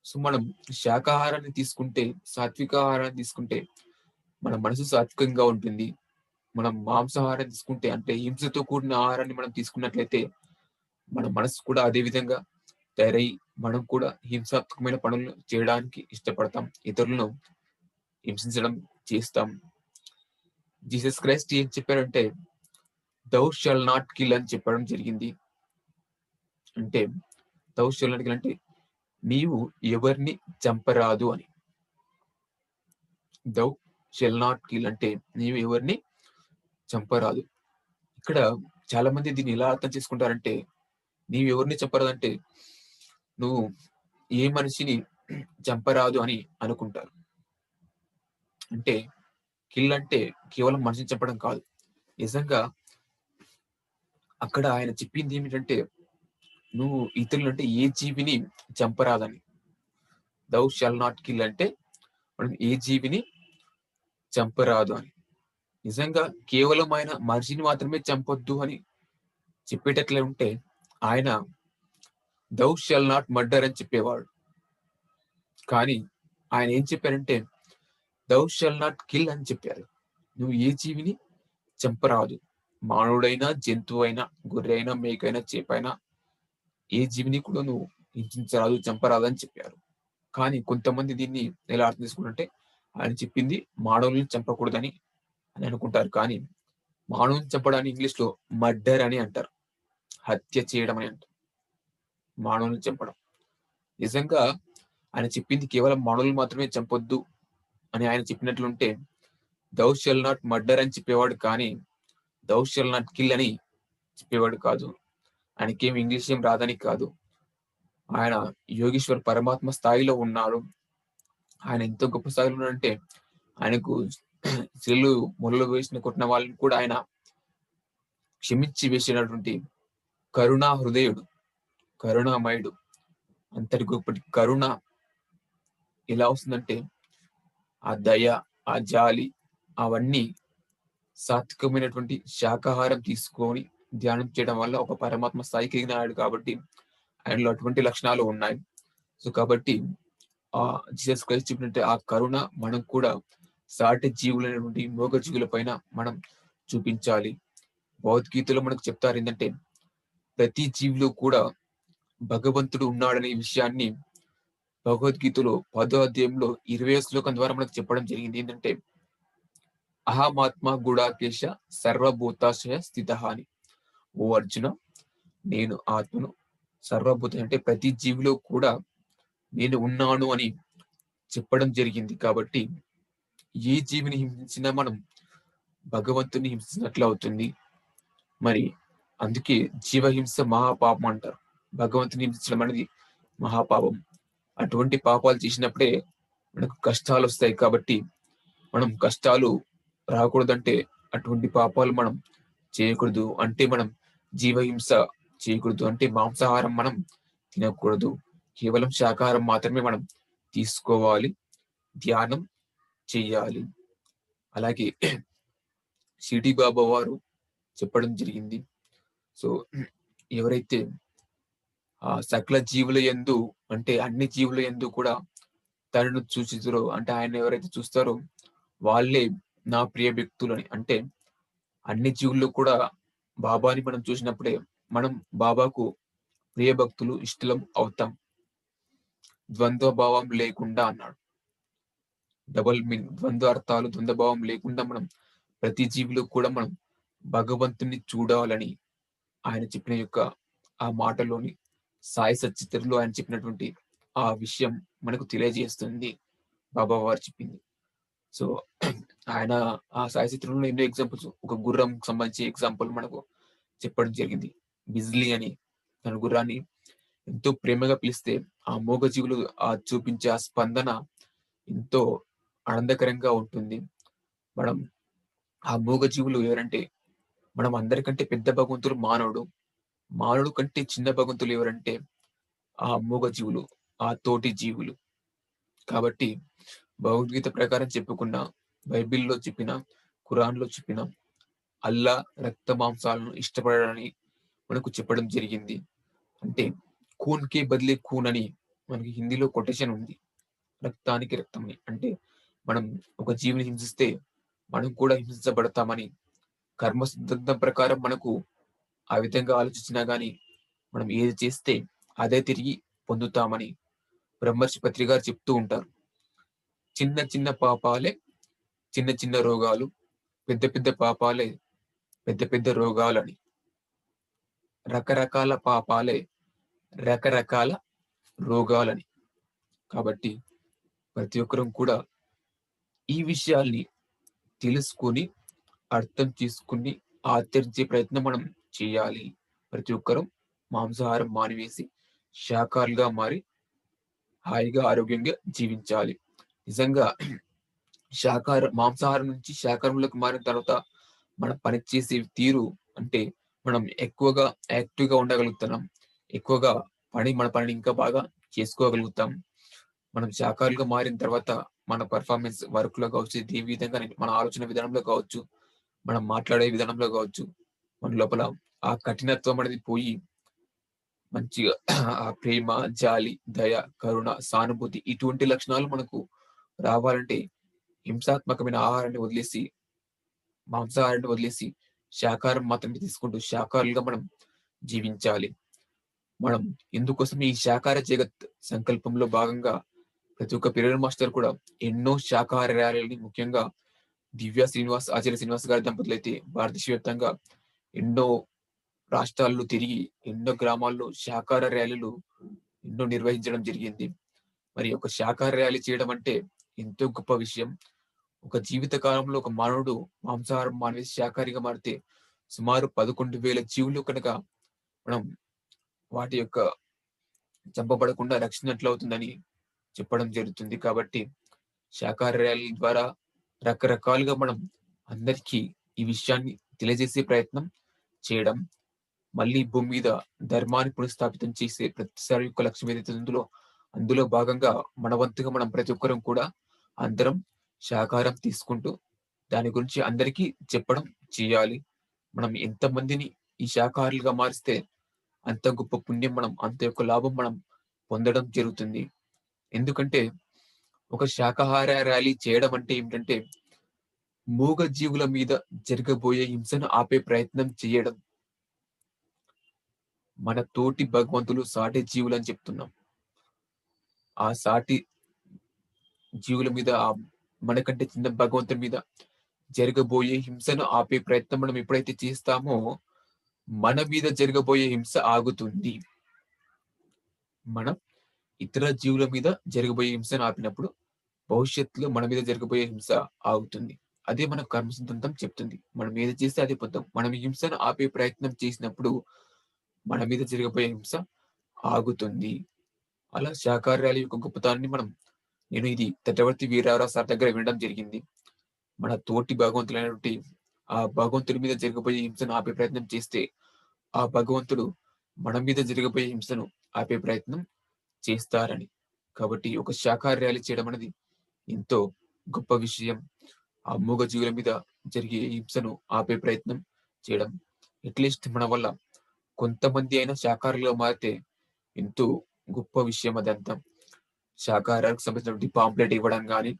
సో మనం శాకాహారాన్ని తీసుకుంటే, సాత్విక ఆహారాన్ని తీసుకుంటే మన మనసు సాత్వికంగా ఉంటుంది. మనం మాంసాహారం తీసుకుంటే, అంటే హింసతో కూడిన ఆహారాన్ని మనం తీసుకున్నట్లయితే మన మనసు కూడా అదే విధంగా తయారై మనం కూడా హింసాత్మకమైన పనులు చేయడానికి ఇష్టపడతాం, ఇతరులను హింసించడం చేస్తాం. జీసస్ క్రైస్ట్ ఏం చెప్పారంటే, దౌ షల్ నాట్ కిల్ అని చెప్పడం జరిగింది. అంటే దౌ షల్ నాట్ కిల్ అంటే నీవు ఎవరిని చంపరాదు అని. దౌ షల్ నాట్ కిల్ అంటే నీవు ఎవరిని చంపరాదు. ఇక్కడ చాలా మంది దీన్ని ఎలా అర్థం చేసుకుంటారంటే, నీవు ఎవరిని చంపరాదంటే నువ్వు ఏ మనిషిని చంపరాదు అని అనుకుంటారు. అంటే కిల్ అంటే కేవలం మనిషిని చంపడం కాదు. నిజంగా అక్కడ ఆయన చెప్పింది ఏమిటంటే, నువ్వు ఇతరులు అంటే ఏ జీవిని చంపరాదని. దౌ షల్ నాట్ కిల్ అంటే మనం ఏ జీవిని చంపరాదు అని. నిజంగా కేవలం ఆయన మనిషిని మాత్రమే చంపొద్దు అని చెప్పేటట్లే ఉంటే, ఆయన దౌ షల్ నాట్ మర్డర్ అని చెప్పేవాడు. కానీ ఆయన ఏం చెప్పారంటే దౌ షల్ నాట్ కిల్ అని చెప్పారు. నువ్వు ఏ జీవిని చంపరాదు. మానవుడైనా, జంతువు అయినా, గొర్రె అయినా, మేకైనా, చేపైనా ఏ జీవిని కూడా నువ్వు హింసించరాదు, చంపరాదు అని చెప్పారు. కానీ కొంతమంది దీన్ని ఎలా అర్థం చేసుకుంటే, ఆయన చెప్పింది మానవులను చంపకూడదని అని అనుకుంటారు. కానీ మానవుని చంపడాన్ని ఇంగ్లీష్ లో మర్డర్ అని అంటారు. హత్య చేయడం అని అంటారు. మానవులను చంపడం. నిజంగా ఆయన చెప్పింది కేవలం మానవులు మాత్రమే చంపొద్దు అని ఆయన చెప్పినట్లుంటే, దౌ షల్ నాట్ మర్డర్ అని చెప్పేవాడు కానీ దౌ షల్ నాట్ కిల్ అని చెప్పేవాడు కాదు. ఆయనకేం ఇంగ్లీష్ ఏం రాదని కాదు. ఆయన యోగేశ్వర్ పరమాత్మ స్థాయిలో ఉన్నాడు. ఆయన ఎంతో గొప్ప స్థాయిలో ఉన్నాడంటే, ఆయనకు స్త్రీలు మొదలు వేసిన కొట్టిన వాళ్ళని కూడా ఆయన క్షమించి వేసినటువంటి కరుణా హృదయుడు, కరుణామయుడు. అంతటి గొప్పటి కరుణ ఎలా వస్తుందంటే, ఆ దయ, ఆ జాలి, అవన్నీ సాత్వికమైనటువంటి శాకాహారం తీసుకొని ధ్యానం చేయడం వల్ల ఒక పరమాత్మ స్థాయికి ఎదిగినాడు కాబట్టి ఆయనలో అటువంటి లక్షణాలు ఉన్నాయి. సో కాబట్టి ఆ జీసస్ క్రైస్ట్ చెప్పినట్టే ఆ కరుణ మనం కూడా సాటి జీవులైనటువంటి మూగ జీవుల పైన మనం చూపించాలి. భగవద్గీతలో మనకు చెప్తారు ఏంటంటే, ప్రతి జీవిలో కూడా భగవంతుడు ఉన్నాడనే విషయాన్ని భగవద్గీతలో 10వ అధ్యాయంలో 20వ శ్లోకం ద్వారా మనకు చెప్పడం జరిగింది. ఏంటంటే, అహమాత్మ గుడాకేశ సర్వభూతాశయ స్థిత అని. ఓ అర్జున, నేను ఆత్మను, సర్వభూత అంటే ప్రతి జీవిలో కూడా నేను ఉన్నాను అని చెప్పడం జరిగింది. కాబట్టి ఏ జీవిని హింసించినా మనం భగవంతుని హింసించినట్లు అవుతుంది. మరి అందుకే జీవహింస మహాపాపం అంటారు. భగవంతుని హింసించడం అనేది మహాపాపం. అటువంటి పాపాలు చేసినప్పుడే మనకు కష్టాలు వస్తాయి. కాబట్టి మనం కష్టాలు రాకూడదంటే అటువంటి పాపాలు మనం చేయకూడదు. అంటే మనం జీవహింస చేయకూడదు. అంటే మాంసాహారం మనం తినకూడదు. కేవలం శాకాహారం మాత్రమే మనం తీసుకోవాలి, ధ్యానం చెయ్యాలి. అలాగే షిరిడి బాబా వారు చెప్పడం జరిగింది. సో ఎవరైతే ఆ సకల జీవుల యందు అంటే అన్ని జీవుల యందు కూడా తనను చూచుతారో, అంటే ఆయన ఎవరైతే చూస్తారో వాళ్ళే నా ప్రియ వ్యక్తులని. అంటే అన్ని జీవుల్లో కూడా బాబాని మనం చూసినప్పుడే మనం బాబాకు ప్రియ భక్తులు, ఇష్టలం అవుతాం. ద్వంద్వ భావం లేకుండా అన్నాడు. డబుల్ మీనింగ్, ద్వంద్వ అర్థాలు, ద్వంద్వ భావం లేకుండా మనం ప్రతి జీవిలో కూడా మనం భగవంతుని చూడాలని ఆయన చెప్పిన యొక్క ఆ మాటలోని సాయి సచ్చిత్రలో ఆయన చెప్పినటువంటి ఆ విషయం మనకు తెలియజేస్తుంది. బాబా వారు చెప్పింది. సో ఆయన ఆ సాయి చిత్రంలో ఎన్నో ఎగ్జాంపుల్స్, ఒక గుర్రం సంబంధించి ఎగ్జాంపుల్ మనకు చెప్పడం జరిగింది. బిజ్లీ అని తన గుర్రాన్ని ఎంతో ప్రేమగా పిలిస్తే ఆ మూగజీవులు ఆ చూపించే ఆ స్పందన ఎంతో ఆనందకరంగా ఉంటుంది. మనం ఆ మూగజీవులు ఎవరంటే, మనం అందరికంటే పెద్ద భగవంతుడు మానవుడు. మానవుడు కంటే చిన్న భగవంతులు ఎవరంటే ఆ మూగజీవులు, ఆ తోటి జీవులు. కాబట్టి భగవద్గీత ప్రకారం చెప్పుకున్న, బైబిల్లో చెప్పిన, ఖురాన్లో చెప్పిన అల్లా రక్త మాంసాలను ఇష్టపడడానికి మనకు చెప్పడం జరిగింది. అంటే ఖూన్ కే బదిలే ఖూన్ అని మనకి హిందీలో కొటేషన్ ఉంది. రక్తానికి రక్తం అని. అంటే మనం ఒక జీవిని హింసిస్తే మనం కూడా హింసించబడతామని, కర్మ సిద్ధాంతం ప్రకారం మనకు ఆ విధంగా ఆలోచించినా గాని మనం ఏది చేస్తే అదే తిరిగి పొందుతామని బ్రహ్మర్షి పత్రి గారు చెప్తూ ఉంటారు. చిన్న చిన్న పాపాలే చిన్న చిన్న రోగాలు, పెద్ద పెద్ద పాపాలే పెద్ద పెద్ద రోగాలని. రకరకాల పాపాలే రకరకాల రోగాలని. కాబట్టి ప్రతి ఒక్కరం కూడా ఈ విషయాల్ని తెలుసుకొని, అర్థం చేసుకొని, ఆచరించే ప్రయత్నం మనం చేయాలి. ప్రతి ఒక్కరం మాంసాహారం మానివేసి శాకాహారులుగా మారి హాయిగా, ఆరోగ్యంగా జీవించాలి. నిజంగా మాంసాహారం నుంచి శాకాహారంలోకి మారిన తర్వాత మనం పని చేసే తీరు అంటే మనం ఎక్కువగా యాక్టివ్‌గా ఉండగలుగుతున్నాం. ఎక్కువగా మన పనిని ఇంకా బాగా చేసుకోగలుగుతాం. మనం శాకాహారులుగా మారిన తర్వాత మన పెర్ఫార్మన్స్ వర్క్‌లో కావచ్చు, ఏ విధంగా మన ఆలోచన విధానంలో కావచ్చు, మనం మాట్లాడే విధానంలో కావచ్చు, మన లోపల ఆ కఠినత్వం అనేది పోయి మంచిగా ఆ ప్రేమ, జాలి, దయ, కరుణ, సానుభూతి ఇటువంటి లక్షణాలు మనకు రావాలంటే హింసాత్మకమైన ఆహారాన్ని వదిలేసి, మాంసాహారాన్ని వదిలేసి శాకాహారం మాత్రమే తీసుకుంటూ శాకాహారులుగా మనం జీవించాలి. మనం ఇందుకోసం ఈ శాకాహార జగత్ సంకల్పంలో భాగంగా ప్రతి ఒక్క పిరమిడ్ మాస్టర్ కూడా ఎన్నో శాకాహార ర్యాలీలని ముఖ్యంగా ఆచార్య శ్రీనివాస్ గారి దంపతులైతే భారతదేశ వ్యాప్తంగా ఎన్నో రాష్ట్రాల్లో తిరిగి ఎన్నో గ్రామాల్లో శాకాహార ర్యాలీలు ఎన్నో నిర్వహించడం జరిగింది. మరి ఒక శాకాహార ర్యాలీ చేయడం అంటే ఎంతో గొప్ప విషయం. ఒక జీవిత కాలంలో ఒక మానవుడు మాంసాహారం మానేసి శాకాహారిగా మారితే సుమారు 11,000 జీవులు కనుక మనం వాటి యొక్క చంపబడకుండా రక్షించినట్లవుతుందని చెప్పడం జరుగుతుంది. కాబట్టి శాకాహార ర్యాలీ ద్వారా రకరకాలుగా మనం అందరికీ ఈ విషయాన్ని తెలియజేసే ప్రయత్నం చేయడం, మళ్ళీ భూమి మీద ధర్మాన్ని పునఃస్థాపితం చేసే ప్రతిసారి యొక్క లక్ష్యం ఏదైతే ఉందో అందులో భాగంగా మన వంతుగా మనం ప్రతి ఒక్కరం కూడా అందరం శాకాహారం తీసుకుంటూ దాని గురించి అందరికీ చెప్పడం చేయాలి. మనం ఎంతమందిని ఈ శాకాహారులుగా మారిస్తే అంత గొప్ప పుణ్యం అంత యొక్క లాభం మనం పొందడం జరుగుతుంది. ఎందుకంటే ఒక శాకాహార ర్యాలీ చేయడం అంటే ఏమిటంటే మూగ జీవుల మీద జరగబోయే హింసను ఆపే ప్రయత్నం చేయడం. మన తోటి భగవంతులు సాటి జీవులని చెప్తున్నాం. ఆ సాటి జీవుల మీద మనకంటే చిన్న భగవంతుని మీద జరగబోయే హింసను ఆపే ప్రయత్నం మనం ఎప్పుడైతే చేస్తామో మన మీద జరగబోయే హింస ఆగుతుంది. మనం ఇతర జీవుల మీద జరగబోయే హింసను ఆపినప్పుడు భవిష్యత్తులో మన మీద జరగబోయే హింస ఆగుతుంది. అదే మన కర్మ సిద్ధాంతం చెప్తుంది. మనం ఏది చేస్తే అదే పొందాం. మనం ఈ హింసను ఆపే ప్రయత్నం చేసినప్పుడు మన మీద జరగబోయే హింస ఆగుతుంది. అలా శాకాహార ర్యాలీ యొక్క గొప్పతనాన్ని నేను ఇది తటవర్తి వీరరావు సార్ దగ్గర వినడం జరిగింది. మన తోటి భగవంతులైనటువంటి ఆ భగవంతుడి మీద జరగబోయే హింసను ఆపే ప్రయత్నం చేస్తే ఆ భగవంతుడు మన మీద జరగబోయే హింసను ఆపే ప్రయత్నం చేస్తారని. కాబట్టి ఒక శాకాహార ర్యాలీ చేయడం అనేది ఎంతో గొప్ప విషయం. ఆ మూగ జీవుల మీద జరిగే హింసను ఆపే ప్రయత్నం చేయడం. అట్లీస్ట్ మన వల్ల కొంతమంది అయినా శాకాహారులుగా మారితే ఎంతో గొప్ప విషయం అదంతా. శాకాహారానికి సంబంధించినటువంటి పాంప్లెట్ ఇవ్వడం గాని,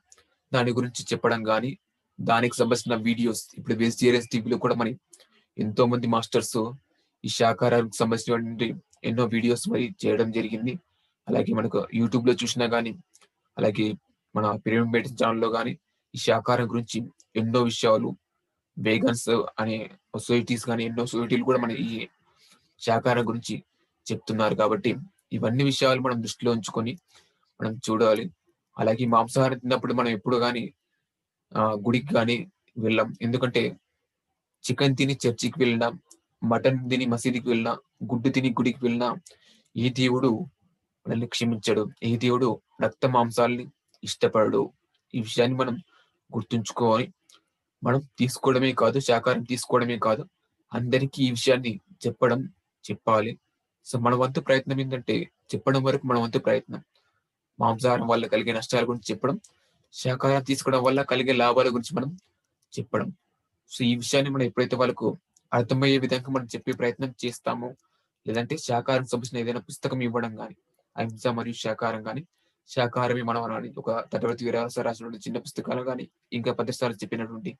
దాని గురించి చెప్పడం గాని, దానికి సంబంధించిన వీడియోస్ ఇప్పుడు వెజిటేరియన్స్ టీవీలో కూడా ఎంతో మంది మాస్టర్స్ ఈ శాకాహారానికి సంబంధించినటువంటి ఎన్నో వీడియోస్ చేయడం జరిగింది. అలాగే మనకు యూట్యూబ్ లో చూసినా గాని, అలాగే మన పిరమిడ్ మెడిసిన్ ఛానల్లో గాని ఈ శాకాహారం గురించి ఎన్నో విషయాలు వేగన్స్ అనే సొసైటీస్ గాని ఎన్నో సొసైటీలు కూడా మన ఈ శాకాహారం గురించి చెప్తున్నారు. కాబట్టి ఇవన్నీ విషయాలు మనం దృష్టిలో ఉంచుకొని మనం చూడాలి. అలాగే మాంసాహారం తిన్నప్పుడు మనం ఎప్పుడు గాని గుడికి గాని వెళ్ళం. ఎందుకంటే చికెన్ తిని చర్చికి వెళ్ళినా, మటన్ తిని మసీదుకి వెళ్ళినా, గుడ్డు తిని గుడికి వెళ్ళినా ఏ దేవుడు మనల్ని క్షమించడు. ఏ దేవుడు రక్త మాంసాలని ఇష్టపడడు. ఈ విషయాన్ని మనం గుర్తుంచుకోవాలి. మనం తీసుకోవడమే కాదు, శాకాహారం తీసుకోవడమే కాదు, అందరికీ ఈ విషయాన్ని చెప్పాలి. సో మన వంతు ప్రయత్నం ఏంటంటే చెప్పడం వరకు మన వంతు ప్రయత్నం. మాంసాహారం వల్ల కలిగే నష్టాల గురించి చెప్పడం, శాకాహారం తీసుకోవడం వల్ల కలిగే లాభాల గురించి మనం చెప్పడం. సో ఈ విషయాన్ని మనం ఎప్పుడైతే వాళ్ళకు అర్థమయ్యే విధంగా మనం చెప్పే ప్రయత్నం చేస్తామో, లేదంటే శాకాహారం సంబంధించిన ఏదైనా పుస్తకం ఇవ్వడం కానీ, అహింస మరియు శాకాహారం కానీ, శాకాహారమే మనం అని ఒక తటవర్తి వీరరావు రాసినటువంటి చిన్న పుస్తకాలు కానీ, ఇంకా 10 సార్లు చెప్పినటువంటి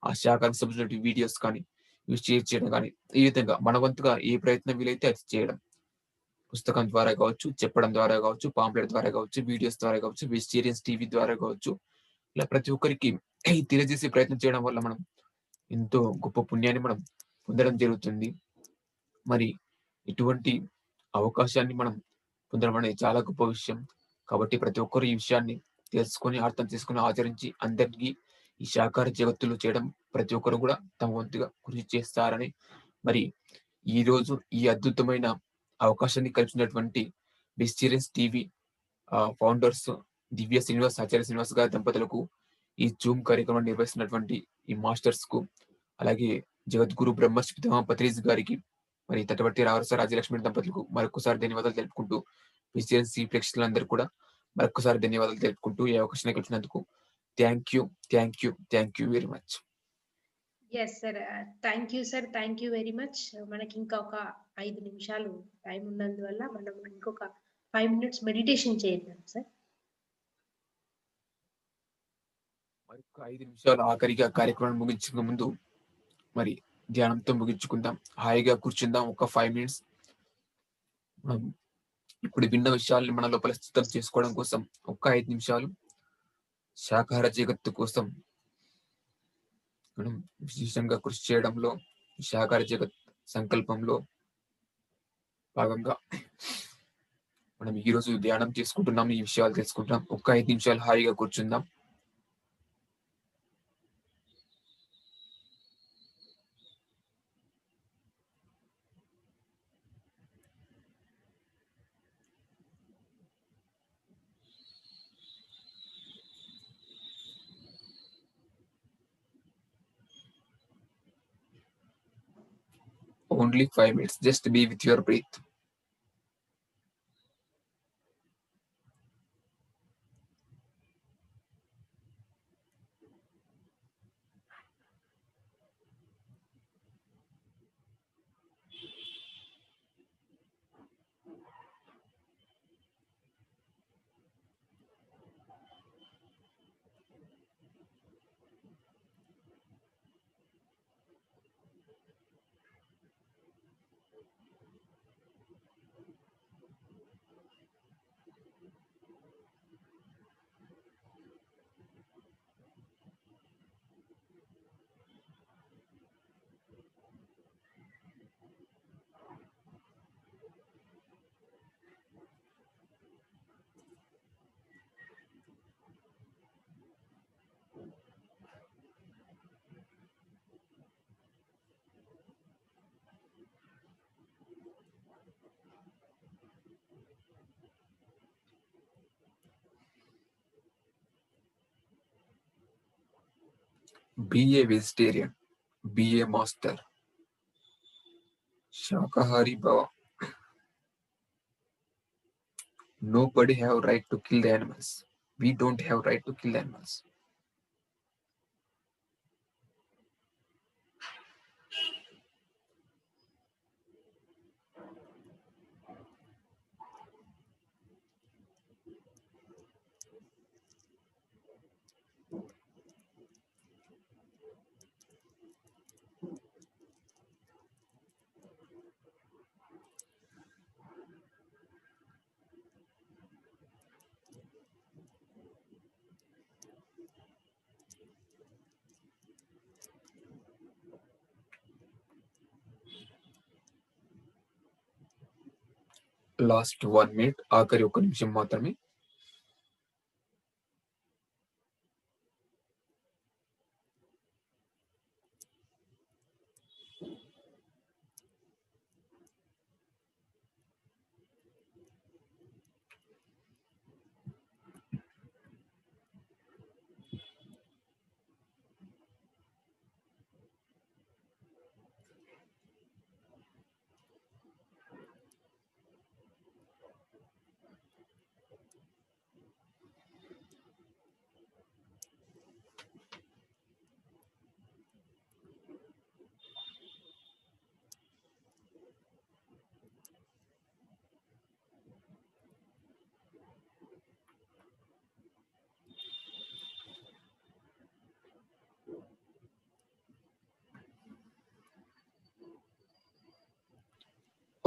ఆ శాకాహారం సంబంధించినటువంటి వీడియోస్ కానీ, ఇవి షేర్ చేయడం కానీ, ఈ విధంగా మన వంతుగా ఏ ప్రయత్నం వీలైతే అది చేయడం. పుస్తకం ద్వారా కావచ్చు, చెప్పడం ద్వారా కావచ్చు, పాంప్లెట్ ద్వారా కావచ్చు, వీడియోస్ ద్వారా కావచ్చు, వెజిటేరియన్స్ టీవీ ద్వారా కావచ్చు, ఇలా ప్రతి ఒక్కరికి తెలియజేసే ప్రయత్నం చేయడం వల్ల మనం ఎంతో గొప్ప పుణ్యాన్ని మనం పొందడం జరుగుతుంది. మరి ఇటువంటి అవకాశాన్ని మనం పొందడం అనేది చాలా గొప్ప విషయం. కాబట్టి ప్రతి ఒక్కరు ఈ విషయాన్ని తెలుసుకొని, అర్థం చేసుకొని, ఆచరించి అందరికీ ఈ శాకాహార జగత్తులో చేయడం ప్రతి ఒక్కరు కూడా తమ వంతుగా కృషి చేస్తారని, మరి ఈరోజు ఈ అద్భుతమైన అవకాశాన్ని కల్పించినటువంటి వెజిటేరియన్స్ టీవీ ఫౌండర్స్ దివ్య శ్రీనివాస్, ఆచార్య శ్రీనివాస్ గారి దంపతులకు, ఈ జూమ్ కార్యక్రమాన్ని నిర్వహిస్తున్నటువంటి ఈ మాస్టర్స్ కు, అలాగే జగద్గురు బ్రహ్మశ్రీ పితామహ పత్రిజీ గారికి, మరి తటవర్తి రావరస రాజ్యలక్ష్మి దంపతులకు మరొకసారి ధన్యవాదాలు తెలుపుకుంటూ, వెజిటేరియన్స్ టీవీ ప్రేక్షకులందరూ కూడా మరొకసారి ధన్యవాదాలు తెలుపుకుంటూ ఈ అవకాశాన్ని కల్పించినందుకు thank you very much. Yes sir, thank you sir, thank you very much. మనకి ఇంకా ఒక 5 నిమిషాలు టైం ఉన్నందువల్ల మనం ఇంకొక 5 minutes మెడిటేషన్ చేద్దాం సార్. మరొక 5 నిమిషాలు ఆఖరిగా కార్యక్రమం ముగించక ముందు మరి ధ్యానంతో ముగించుకుందాం. హాయిగా కూర్చుందాం. ఒక 5 minutes మనం ఇప్పుడు విన్న విషయాల్ని మన లోపల స్థితం చేసుకోవడం కోసం ఒక్క 5 నిమిషాలు శాకాహార జగత్తు కోసం మనం విశేషంగా కృషి చేయడంలో, శాకాహార జగత్ సంకల్పంలో భాగంగా మనం ఈ రోజు ధ్యానం చేసుకుంటున్నాం. ఈ విషయాలు తెలుసుకుంటాం. ఒక్క 5 నిమిషాలు హాయిగా కూర్చుందాం. Only 5 minutes. Just be with your breath. Be a vegetarian. Be a master. Shakahari Baba. Nobody have right to kill the animals. We don't have right to kill the animals. Last 1 minute. ఆఖరి 1 నిమిషం మాత్రమే.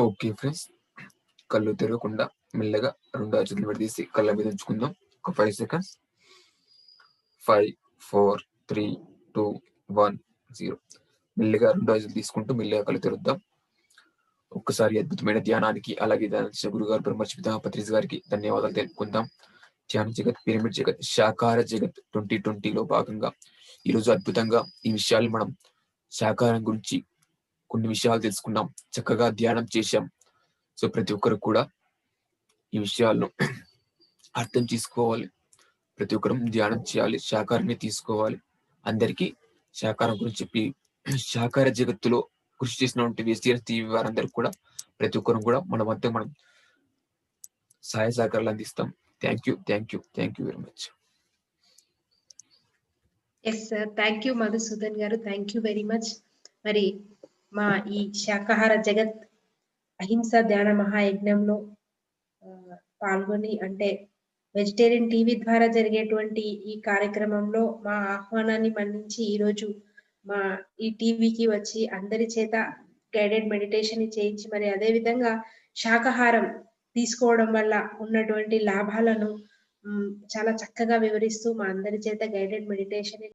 Okay friends, కళ్ళు తెరవకుండా మెల్లగా 2 చేతులు విడదీసి కళ్ళ మీద ఉంచుకుందాం. ఒక 5 seconds. 5, 4, 3, 2, 1, 0. మెల్లిగా 2 రోజులు తీసుకుంటూ మెల్లిగా కళ్ళు తెరుద్దాం. ఒక్కసారి అద్భుతమైన ధ్యానానికి అలాగే ధ్యానించిన గురుగారు బ్రహ్మర్షి పితామహ పత్రిజీ గారికి ధన్యవాదాలు తెలుపుకుందాం. ధ్యాన జగత్, పిరమిడ్ జగత్, శాకాహార జగత్ 2020లో భాగంగా ఈరోజు అద్భుతంగా ఈ విషయాలు మనం శాకాహారం గురించి కొన్ని విషయాలు తెలుసుకున్నాం, చక్కగా ధ్యానం చేశాం. సో ప్రతి ఒక్కరు కూడా ఈ విషయాలను అర్థం చేసుకోవాలి, ప్రతి ఒక్కరు ధ్యానం చేయాలి, శాకాహారమే తీసుకోవాలి. అందరికీ శాకాహారం గురించి చెప్పి శాకాహార జగత్తులో కృషి చేసినటువంటి వెజిటేరియన్ టీవీ వారందరికీ కూడా ప్రతి ఒక్కరు కూడా మన వద్ద మనం సహాయ సహకారాలు అందిస్తాం. Thank you very much. Yes sir, thank you Madhusudan గారు, థ్యాంక్ యూ వెరీ మచ్. మరి మా ఈ శాకాహార జగత్ అహింస ధ్యాన మహాయజ్ఞంలో పాల్గొని, అంటే వెజిటేరియన్ టీవీ ద్వారా జరిగేటువంటి ఈ కార్యక్రమంలో మా ఆహ్వానాన్ని మన్నించి ఈరోజు మా ఈ టీవీకి వచ్చి అందరి చేత గైడెడ్ మెడిటేషన్ చేయించి, మరి అదే విధంగా శాకాహారం తీసుకోవడం వల్ల ఉన్నటువంటి లాభాలను చాలా చక్కగా వివరిస్తూ మా అందరి చేత గైడెడ్ మెడిటేషన్